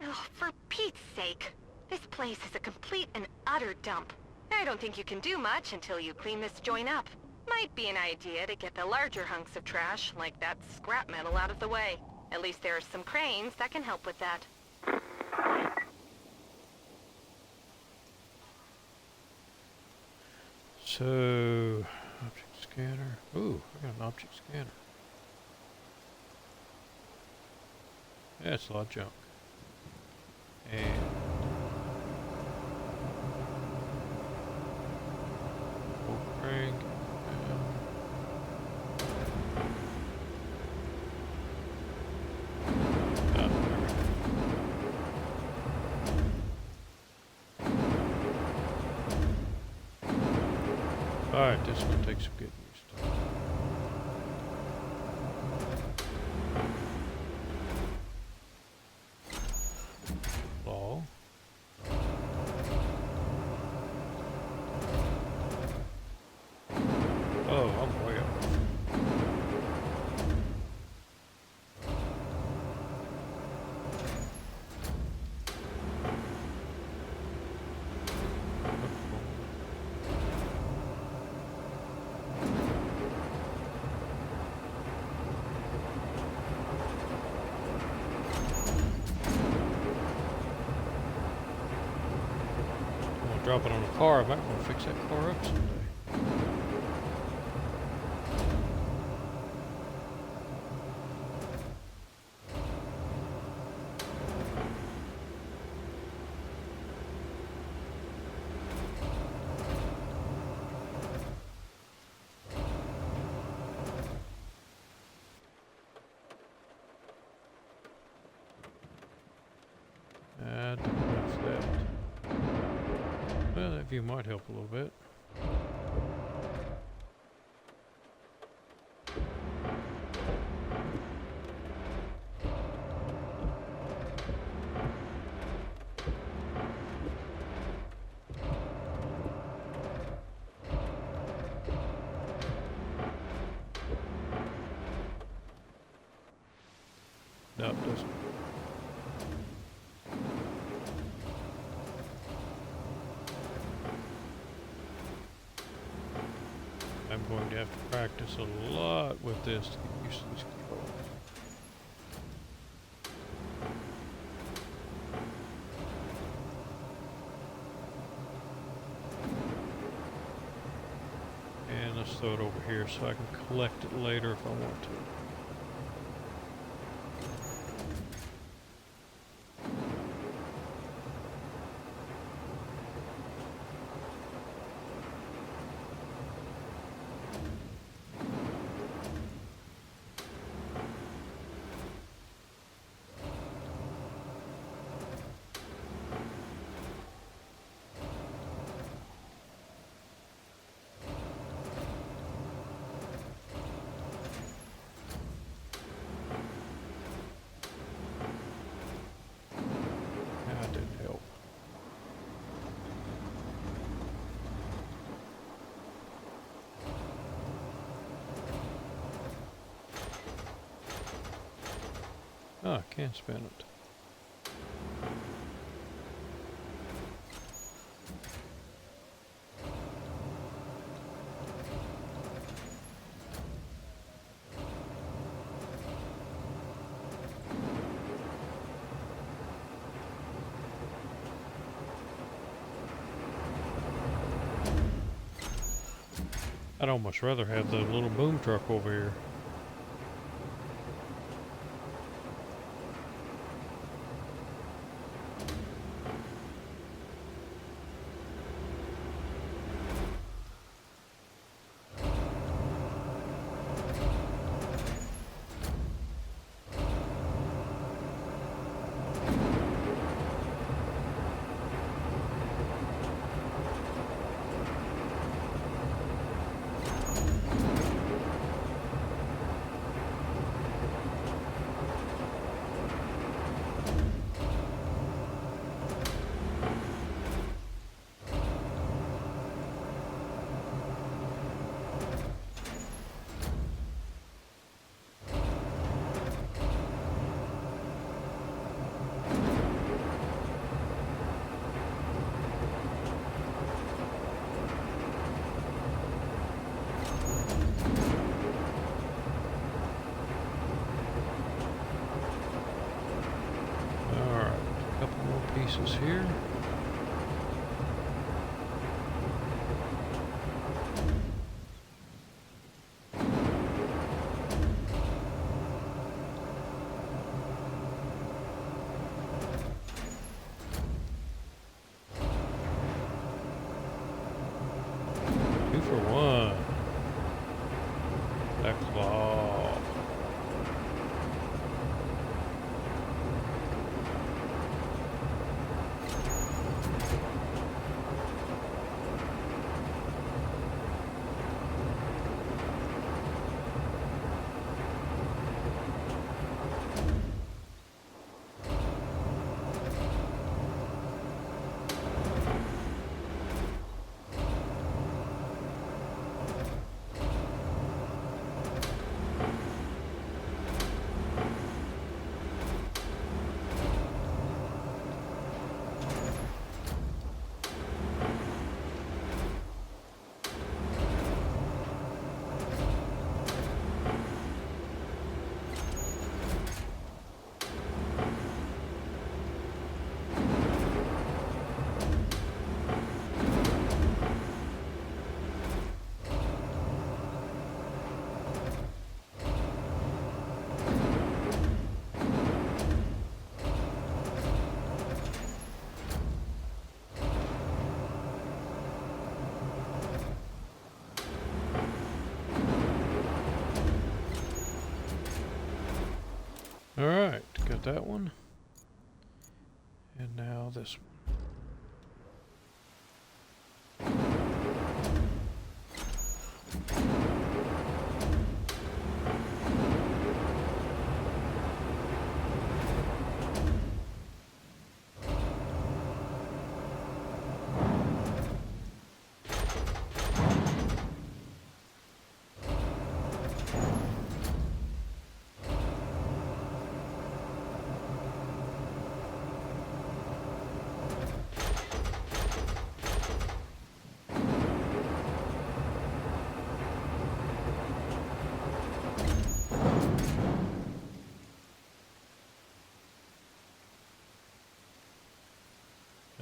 Speaker 2: Oh, for Pete's sake. This place is a complete and utter dump. I don't think you can do much until you clean this joint up. Might be an idea to get the larger hunks of trash, like that scrap metal, out of the way. At least there are some cranes that can help with that.
Speaker 1: So, object scanner. Ooh, I got an object scanner. Yeah, it's a lot of junk. And crank. Alright, this is going to take some getting used to. Law. Oh, I'm way off. Drop it on a car. I might want to fix that car up someday. And that's that. Well, that view might help a little bit. No, it doesn't. I'm going to have to practice a lot with this to get used to these controls. And let's throw it over here so I can collect it later if I want to. That didn't help. Oh, I can't spin it. I'd almost rather have the little boom truck over here. is here. Two for one. That claw. Alright, got that one. And now this one.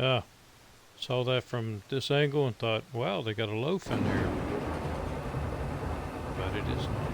Speaker 1: Ah, saw that from this angle and thought, wow, they got a loaf in here. But it is not.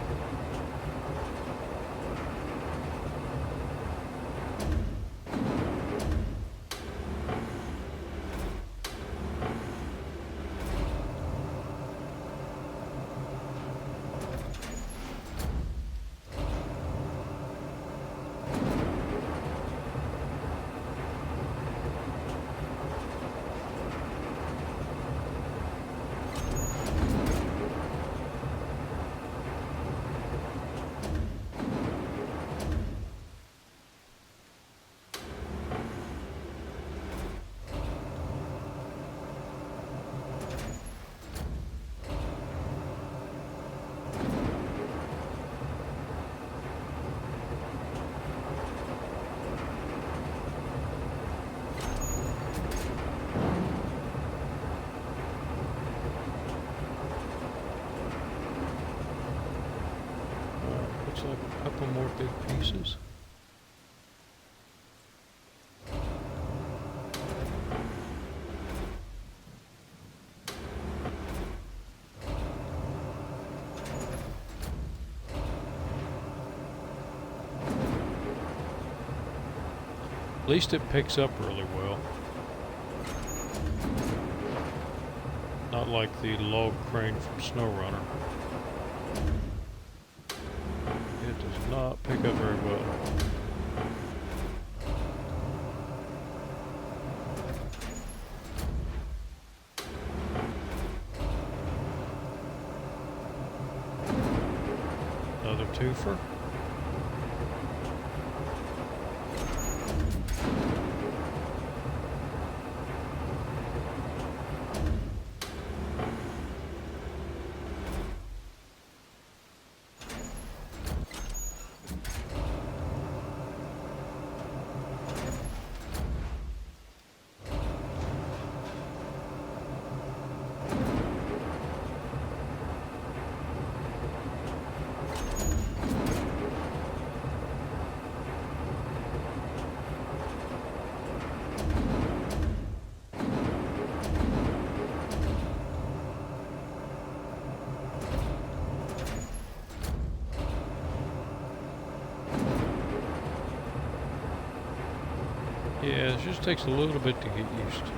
Speaker 1: Looks like a couple more big pieces. At least it picks up really well. Not like the log crane from SnowRunner. It does not pick up very well at all. Another twofer. Yeah, it just takes a little bit to get used to.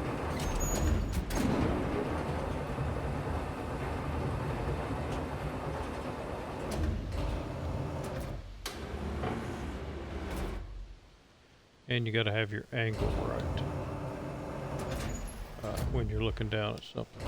Speaker 1: And you got to have your angle right when you're looking down at something.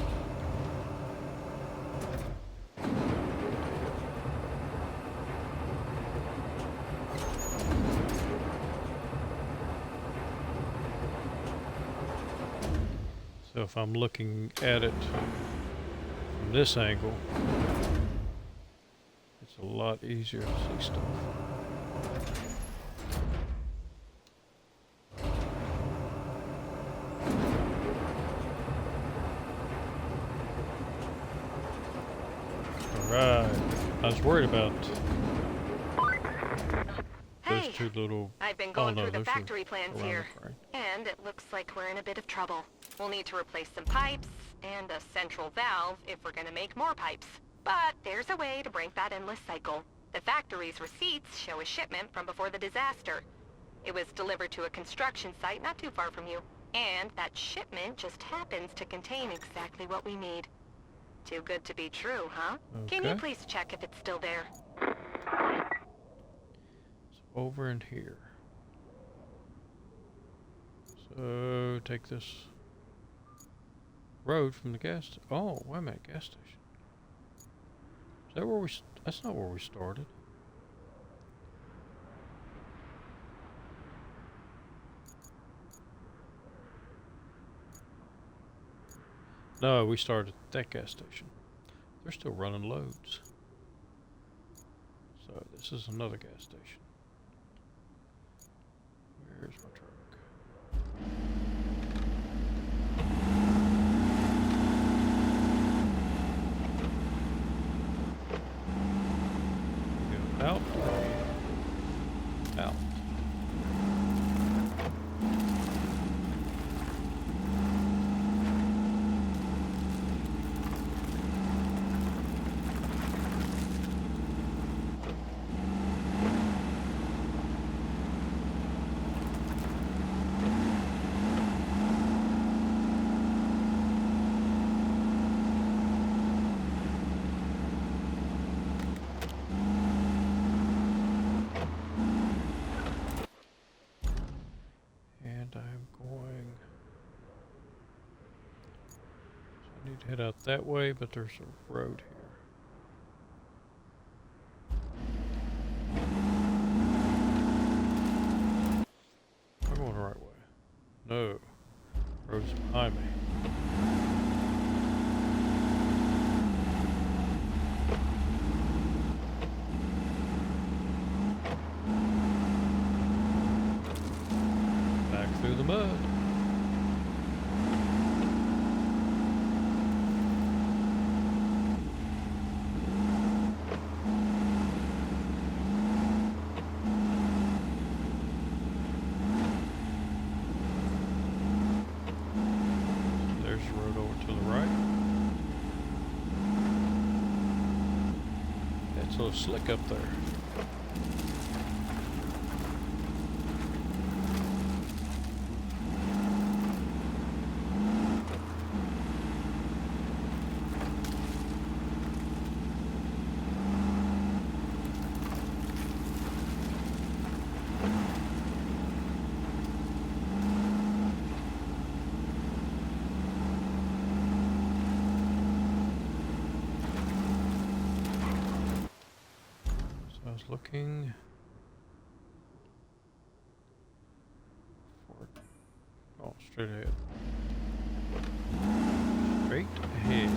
Speaker 1: So if I'm looking at it from this angle, it's a lot easier to see stuff. Alright, I was worried about those two little...
Speaker 2: I've been going through the factory plans here, and it looks like we're in a bit of trouble. We'll need to replace some pipes and a central valve if we're gonna make more pipes. But there's a way to break that endless cycle. The factory's receipts show a shipment from before the disaster. It was delivered to a construction site not too far from you, and that shipment just happens to contain exactly what we need. Too good to be true, huh?
Speaker 1: Okay.
Speaker 2: Can you please check if it's still there?
Speaker 1: It's over in here. So take this road from the gas. Oh, wait a minute, gas station. Is that where we? That's not where we started. No, we started at that gas station. They're still running loads. So this is another gas station. Where's my truck? Go out. Out. Head out that way, but there's a road here. I'm going the right way. No. Road's behind me. Back through the mud. So slick up there. Looking for, oh, straight ahead. Straight ahead.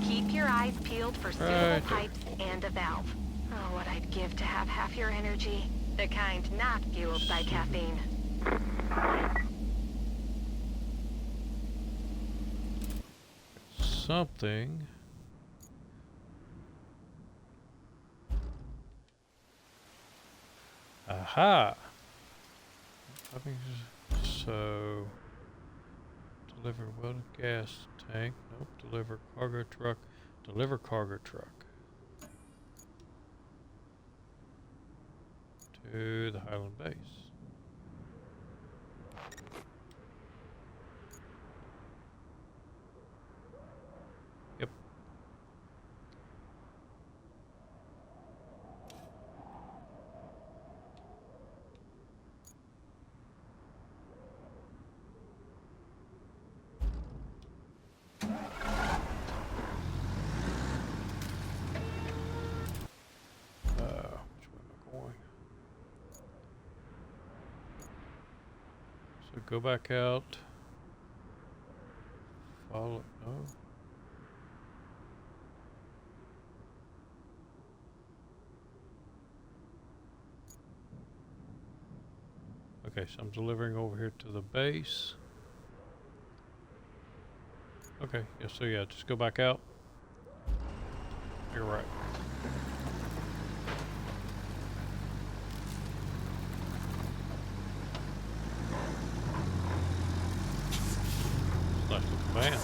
Speaker 2: Keep your eyes peeled for suitable pipes and a valve. Oh, what I'd give to have half your energy. The kind not fueled by caffeine.
Speaker 1: Something. Aha! So, deliver welded gas tank. Nope. Deliver cargo truck. Deliver cargo truck. to the Highland base. Yep. Which way am I going? So go back out. Follow. No. Okay, so I'm delivering over here to the base. Okay, yeah, so yeah, just go back out. You're right. Nice looking van.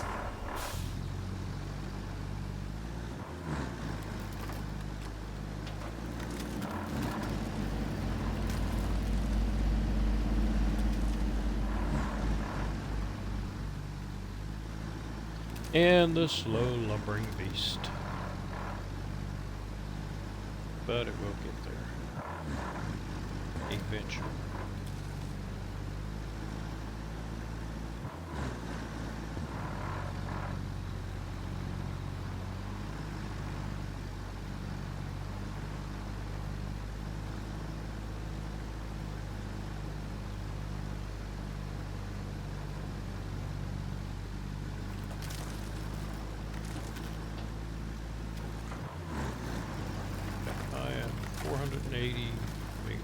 Speaker 1: And the slow lumbering beast. But it will get there. Eventually. I am 480 meters.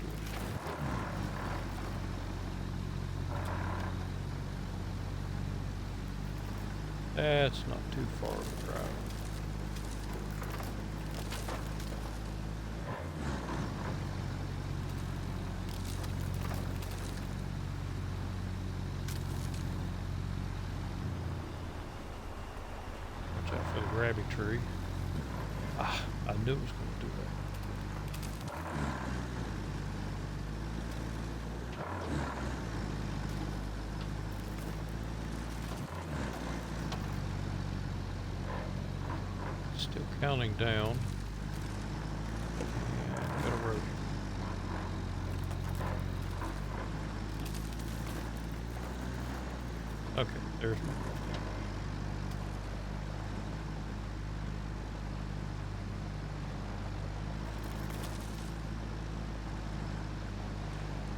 Speaker 1: That's not too far to drive. Watch out for the grabby tree. Ah, I knew it was going to do that. Still counting down. And got a road. Okay, there's my road.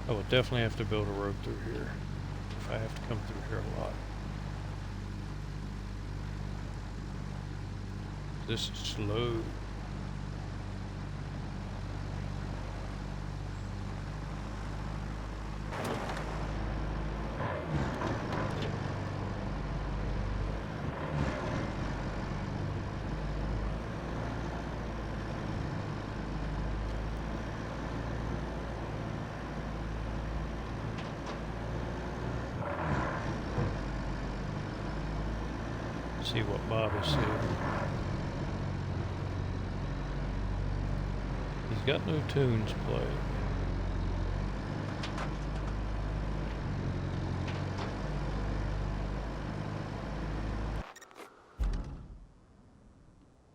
Speaker 1: I will definitely have to build a road through here if I have to come through here a lot. This is slow. See what Bob is saying. He's got no tunes playing.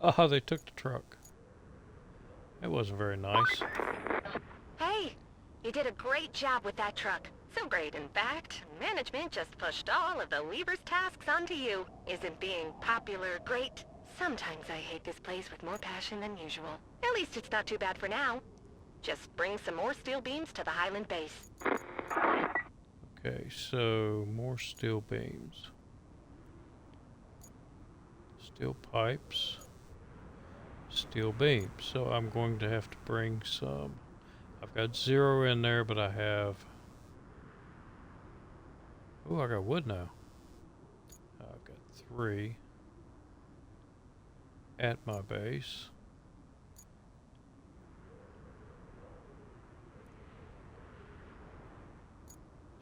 Speaker 1: Ah, they took the truck. That wasn't very nice.
Speaker 2: Hey, you did a great job with that truck. So great, in fact, management just pushed all of the lever's tasks onto you. Isn't being popular great? Sometimes I hate this place with more passion than usual. At least it's not too bad for now. Just bring some more steel beams to the Highland base.
Speaker 1: Okay, so more steel beams. Steel pipes. Steel beams. So I'm going to have to bring some. I've got 0 in there, but I have... Oh, I got wood now. I've got 3 at my base.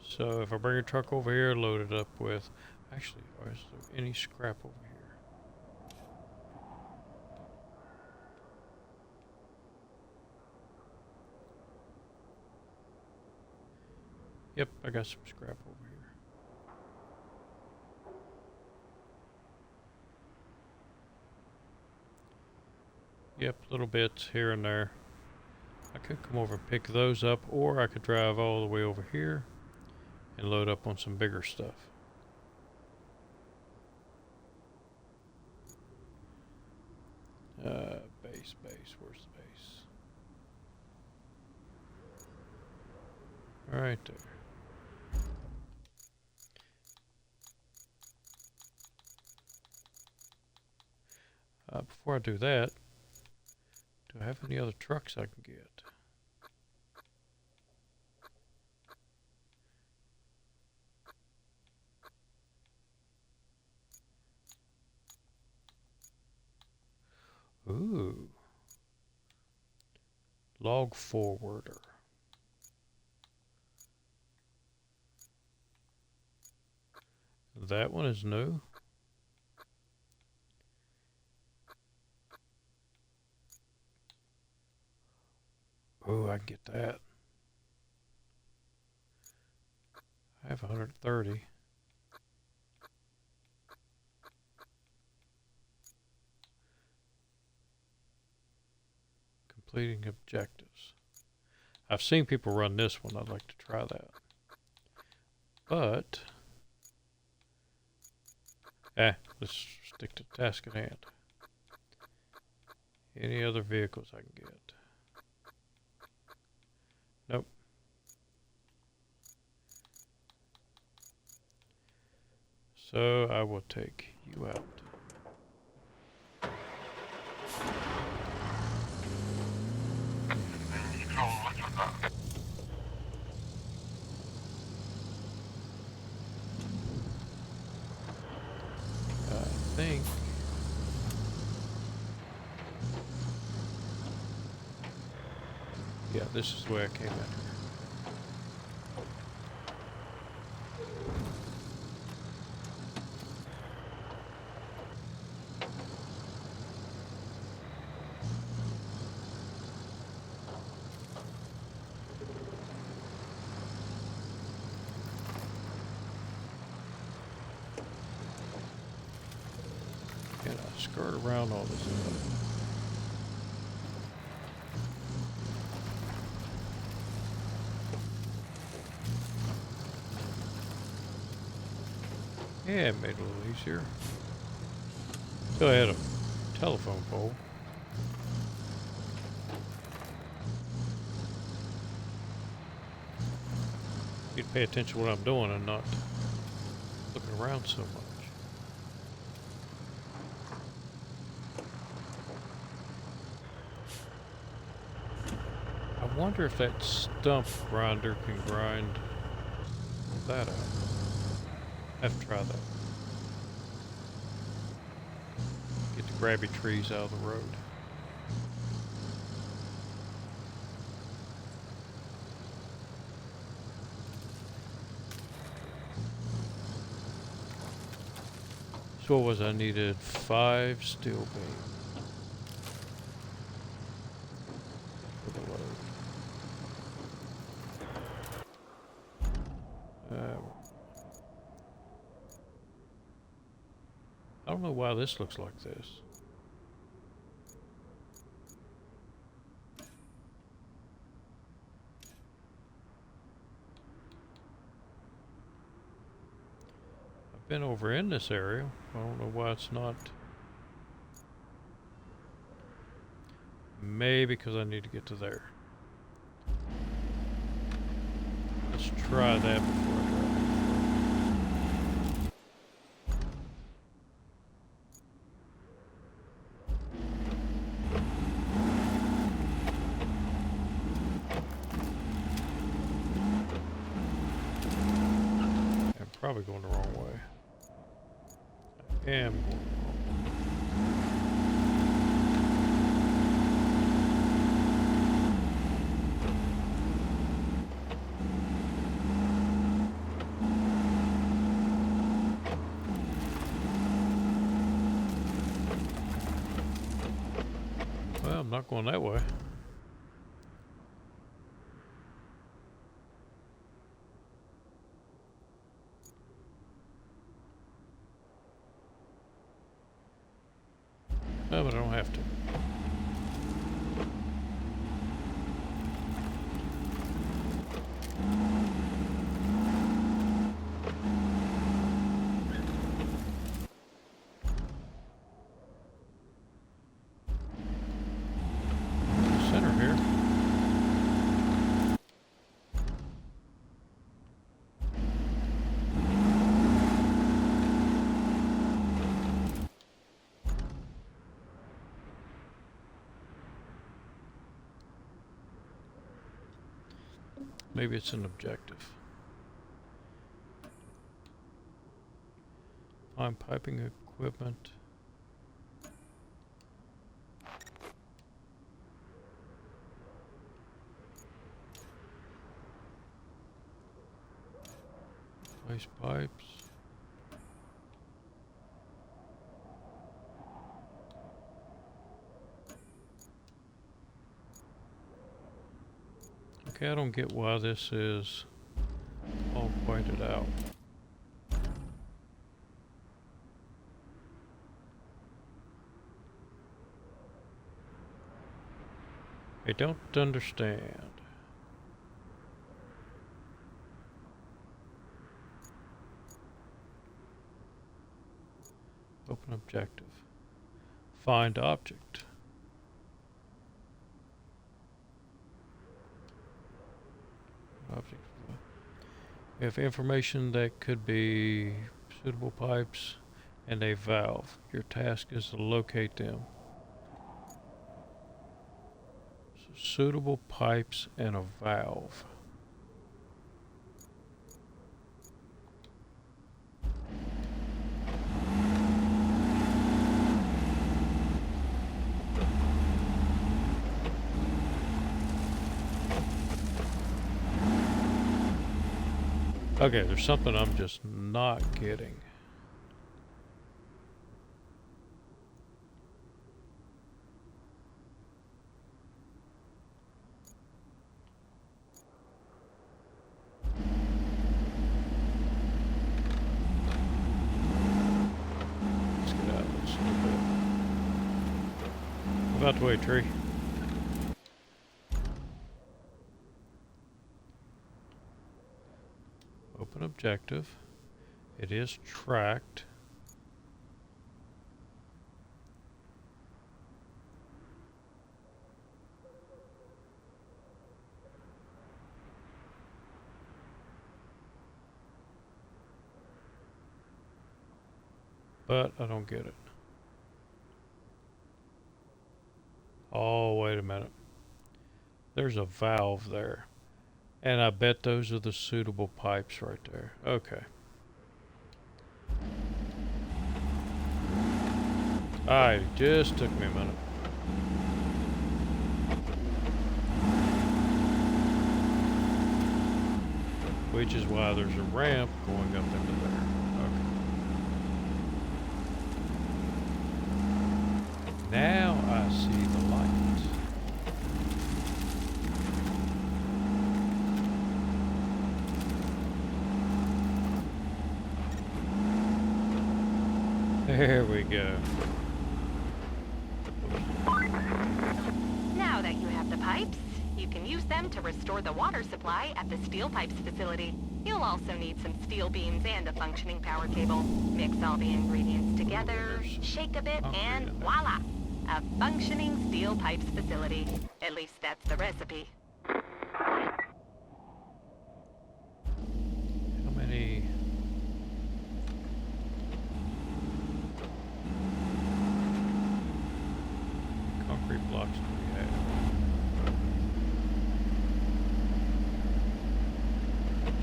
Speaker 1: So if I bring a truck over here, load it up with... Actually, is there any scrap over here? Yep, I got some scrap over here. Yep, little bits here and there. I could come over and pick those up, or I could drive all the way over here and load up on some bigger stuff. Base, where's the base? Right there. Before I do that, do I have any other trucks I can get? Ooh. Log forwarder. That one is new. Oh, I can get that. I have 130. Completing objectives. I've seen people run this one. I'd like to try that. But, let's stick to task at hand. Any other vehicles I can get? Nope. So I will take you out. I think yeah, this is the way I came in here. And I skirt around all this stuff. Yeah, it made it a little easier. So I had a telephone pole. You'd pay attention to what I'm doing and not looking around so much. I wonder if that stump grinder can grind that out. I have to try that. Get the grabby trees out of the road. So what was I needed? 5 steel beams for the load. I don't know why this looks like this. I've been over in this area. I don't know why it's not. Maybe because I need to get to there. Let's try that before I drive. I'm probably going the wrong way. I am going the wrong way. Well, I'm not going that way. No, but I don't have to. Center here. Maybe it's an objective. Find piping equipment. Place pipes. Okay, I don't get why this is all pointed out. I don't understand. Open objective. Find object. Object. We have information that could be suitable pipes and a valve. Your task is to locate them. So suitable pipes and a valve. Okay, there's something I'm just not getting. Let's get out of this a little bit. Move out the way, tree. Open objective. It is tracked. But I don't get it. Oh, wait a minute. There's a valve there. And I bet those are the suitable pipes right there. Okay. Alright, it just took me a minute. Which is why there's a ramp going up into there. Okay. Now I see the light. There we go.
Speaker 2: Now that you have the pipes, you can use them to restore the water supply at the steel pipes facility. You'll also need some steel beams and a functioning power cable. Mix all the ingredients together, shake a bit, and voila! A functioning steel pipes facility. At least that's the recipe.
Speaker 1: How many... concrete blocks do we have?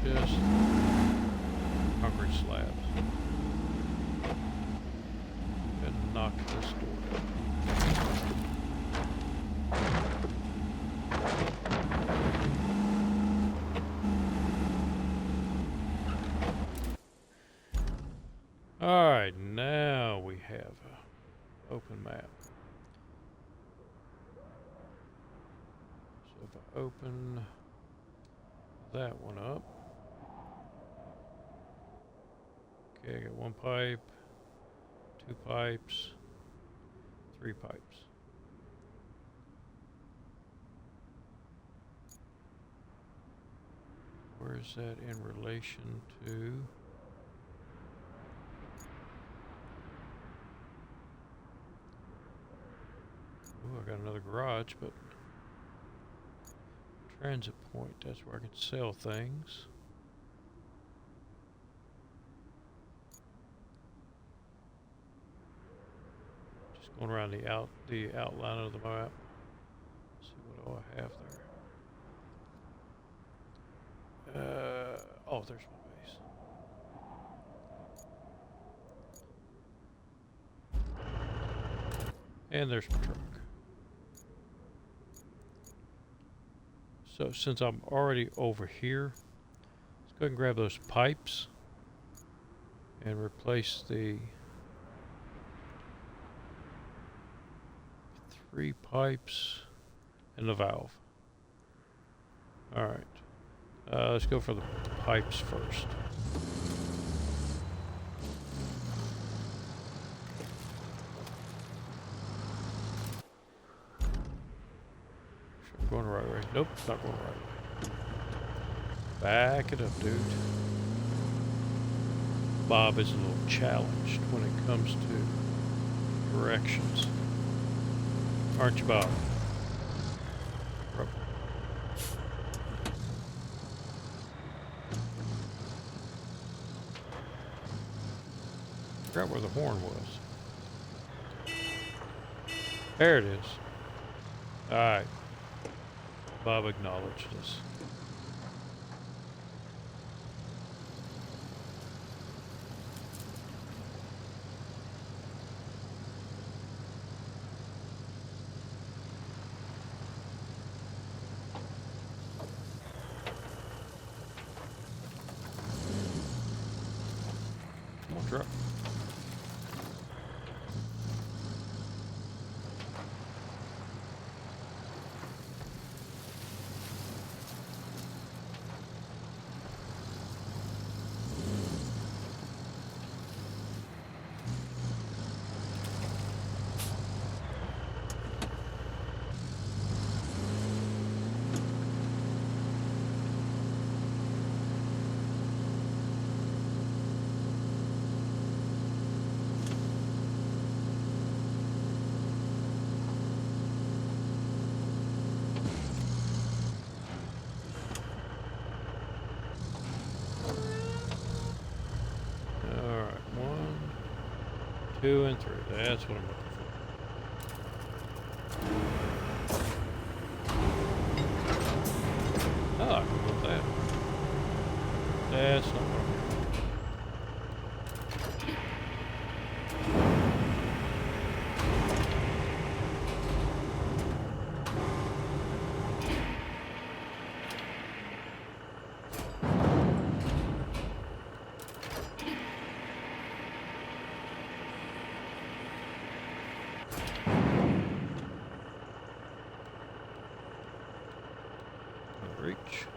Speaker 1: Just concrete slabs. And knock this door down. Alright, now we have an open map. So if I open that one up. Okay, I got one pipe, two pipes, 3 pipes. Where is that in relation to? Ooh, I got another garage, but transit point, that's where I can sell things. Just going around the outline of the map. Let's see what do I have there. Oh, there's my base. And there's my truck. So since I'm already over here, let's go ahead and grab those pipes and replace the 3 pipes and the valve. Alright. Let's go for the pipes first. Sure I'm going the right way. Nope, not going the right way. Back it up, dude. Bob is a little challenged when it comes to directions. Aren't you, Bob? I forgot where the horn was. There it is. Alright. Bob acknowledged us. Come on, truck. Alright, 1, 2, and 3. That's what I'm looking for. Oh, I can go with that. That's not what I'm looking for. Reach.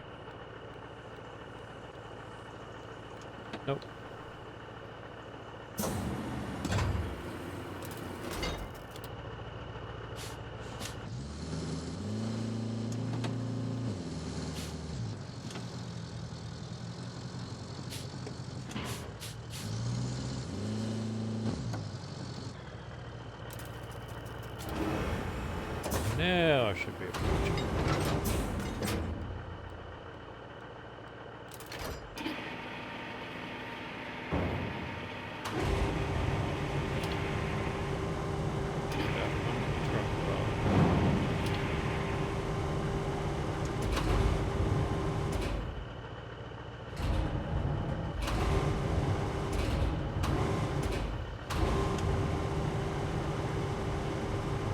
Speaker 1: Nope. Now I should be able to reach it.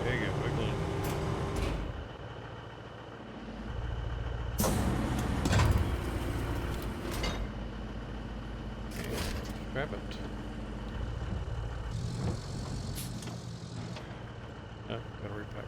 Speaker 1: There you go, wiggling. And grab it. Oh, gotta repack.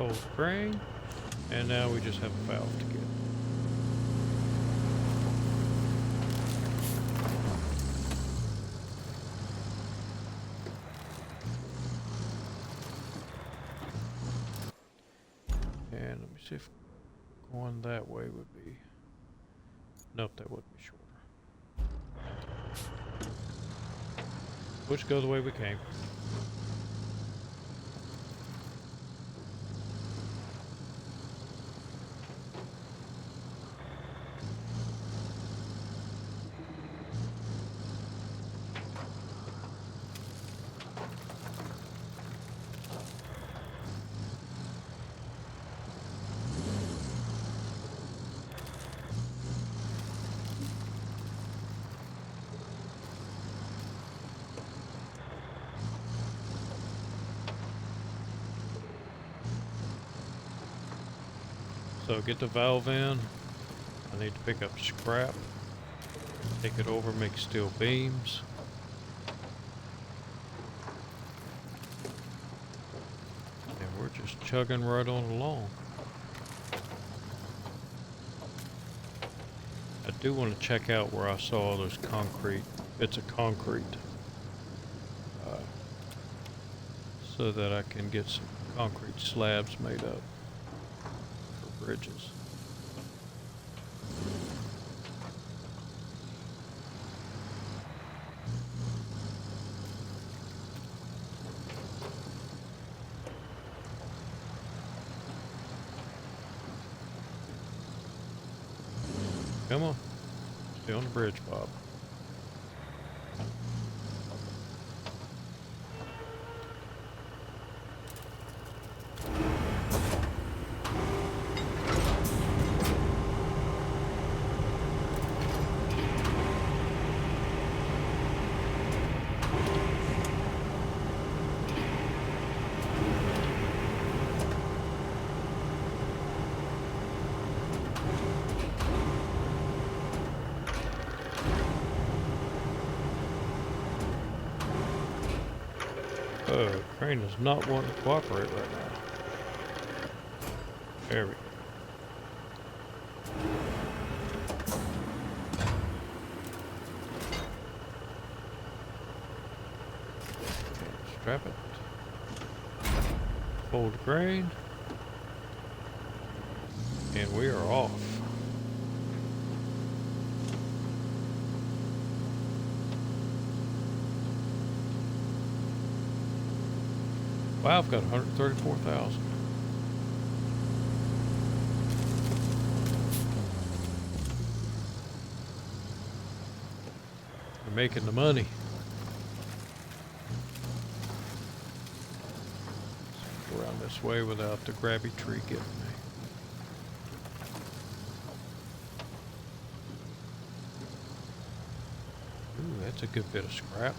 Speaker 1: Hold crane. And now we just have a valve to get. And let me see if going that way would be... Nope, that would be shorter. We'll just go the way we came. So get the valve in. I need to pick up scrap. Take it over, make steel beams. And we're just chugging right on along. I do want to check out where I saw all those concrete bits of concrete. So that I can get some concrete slabs made up. Bridges. Come on. Stay on the bridge, Bob. Oh, crane is not wanting to cooperate right now. There we go. Okay, strap it. Fold the crane. And we are off. Wow, I've got 134,000. We're making the money. Let's go around this way without the grabby tree getting me. Ooh, that's a good bit of scrap.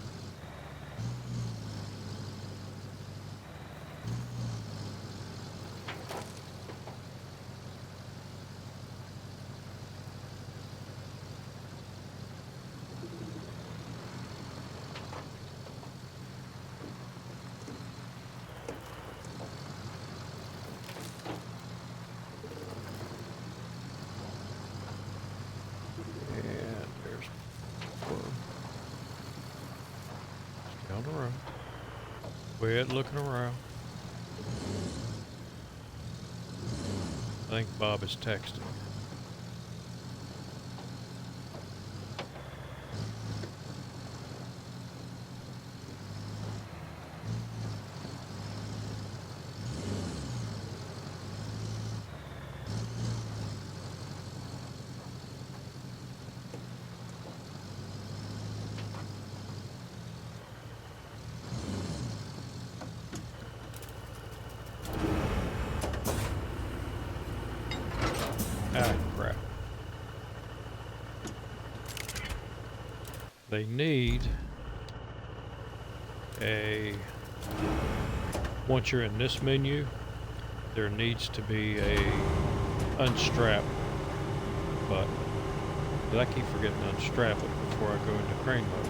Speaker 1: Quit looking around. I think Bob is texting. Ah, crap. They need a... Once you're in this menu, there needs to be a unstrap button. But I keep forgetting to unstrap it before I go into crane mode.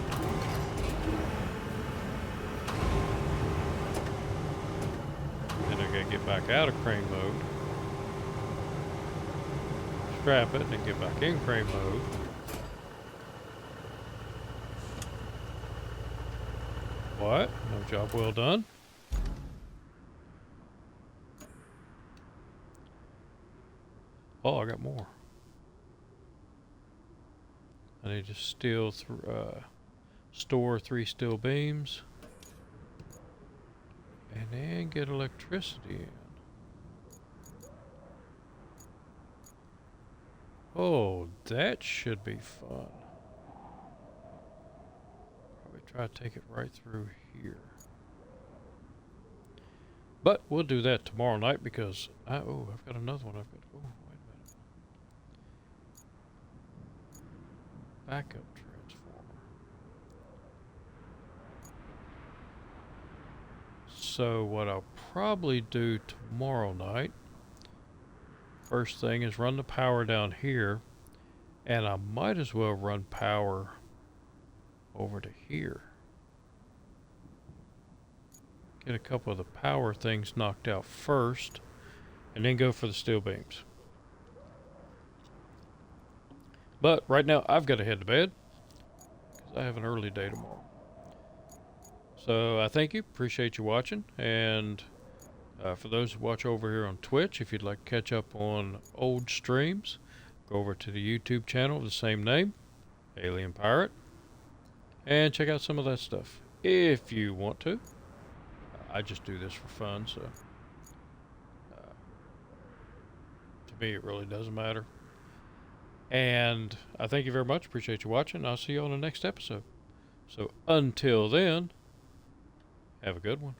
Speaker 1: And I gotta get back out of crane mode. Strap it and then get back in crane mode. What? No job well done. Oh, I got more. I need to store 3 steel beams. And then get electricity in. Oh, that should be fun. Probably try to take it right through here. But we'll do that tomorrow night because I've got another one. Wait a minute. Backup transformer. So what I'll probably do tomorrow night, first thing is run the power down here, and I might as well run power over to here. Get a couple of the power things knocked out first, and then go for the steel beams. But right now I've got to head to bed because I have an early day tomorrow. So I thank you, appreciate you watching, and for those who watch over here on Twitch, if you'd like to catch up on old streams, go over to the YouTube channel of the same name, Alien Pirate, and check out some of that stuff if you want to. I just do this for fun, so to me it really doesn't matter. And I thank you very much, appreciate you watching. I'll see you on the next episode. So until then, have a good one.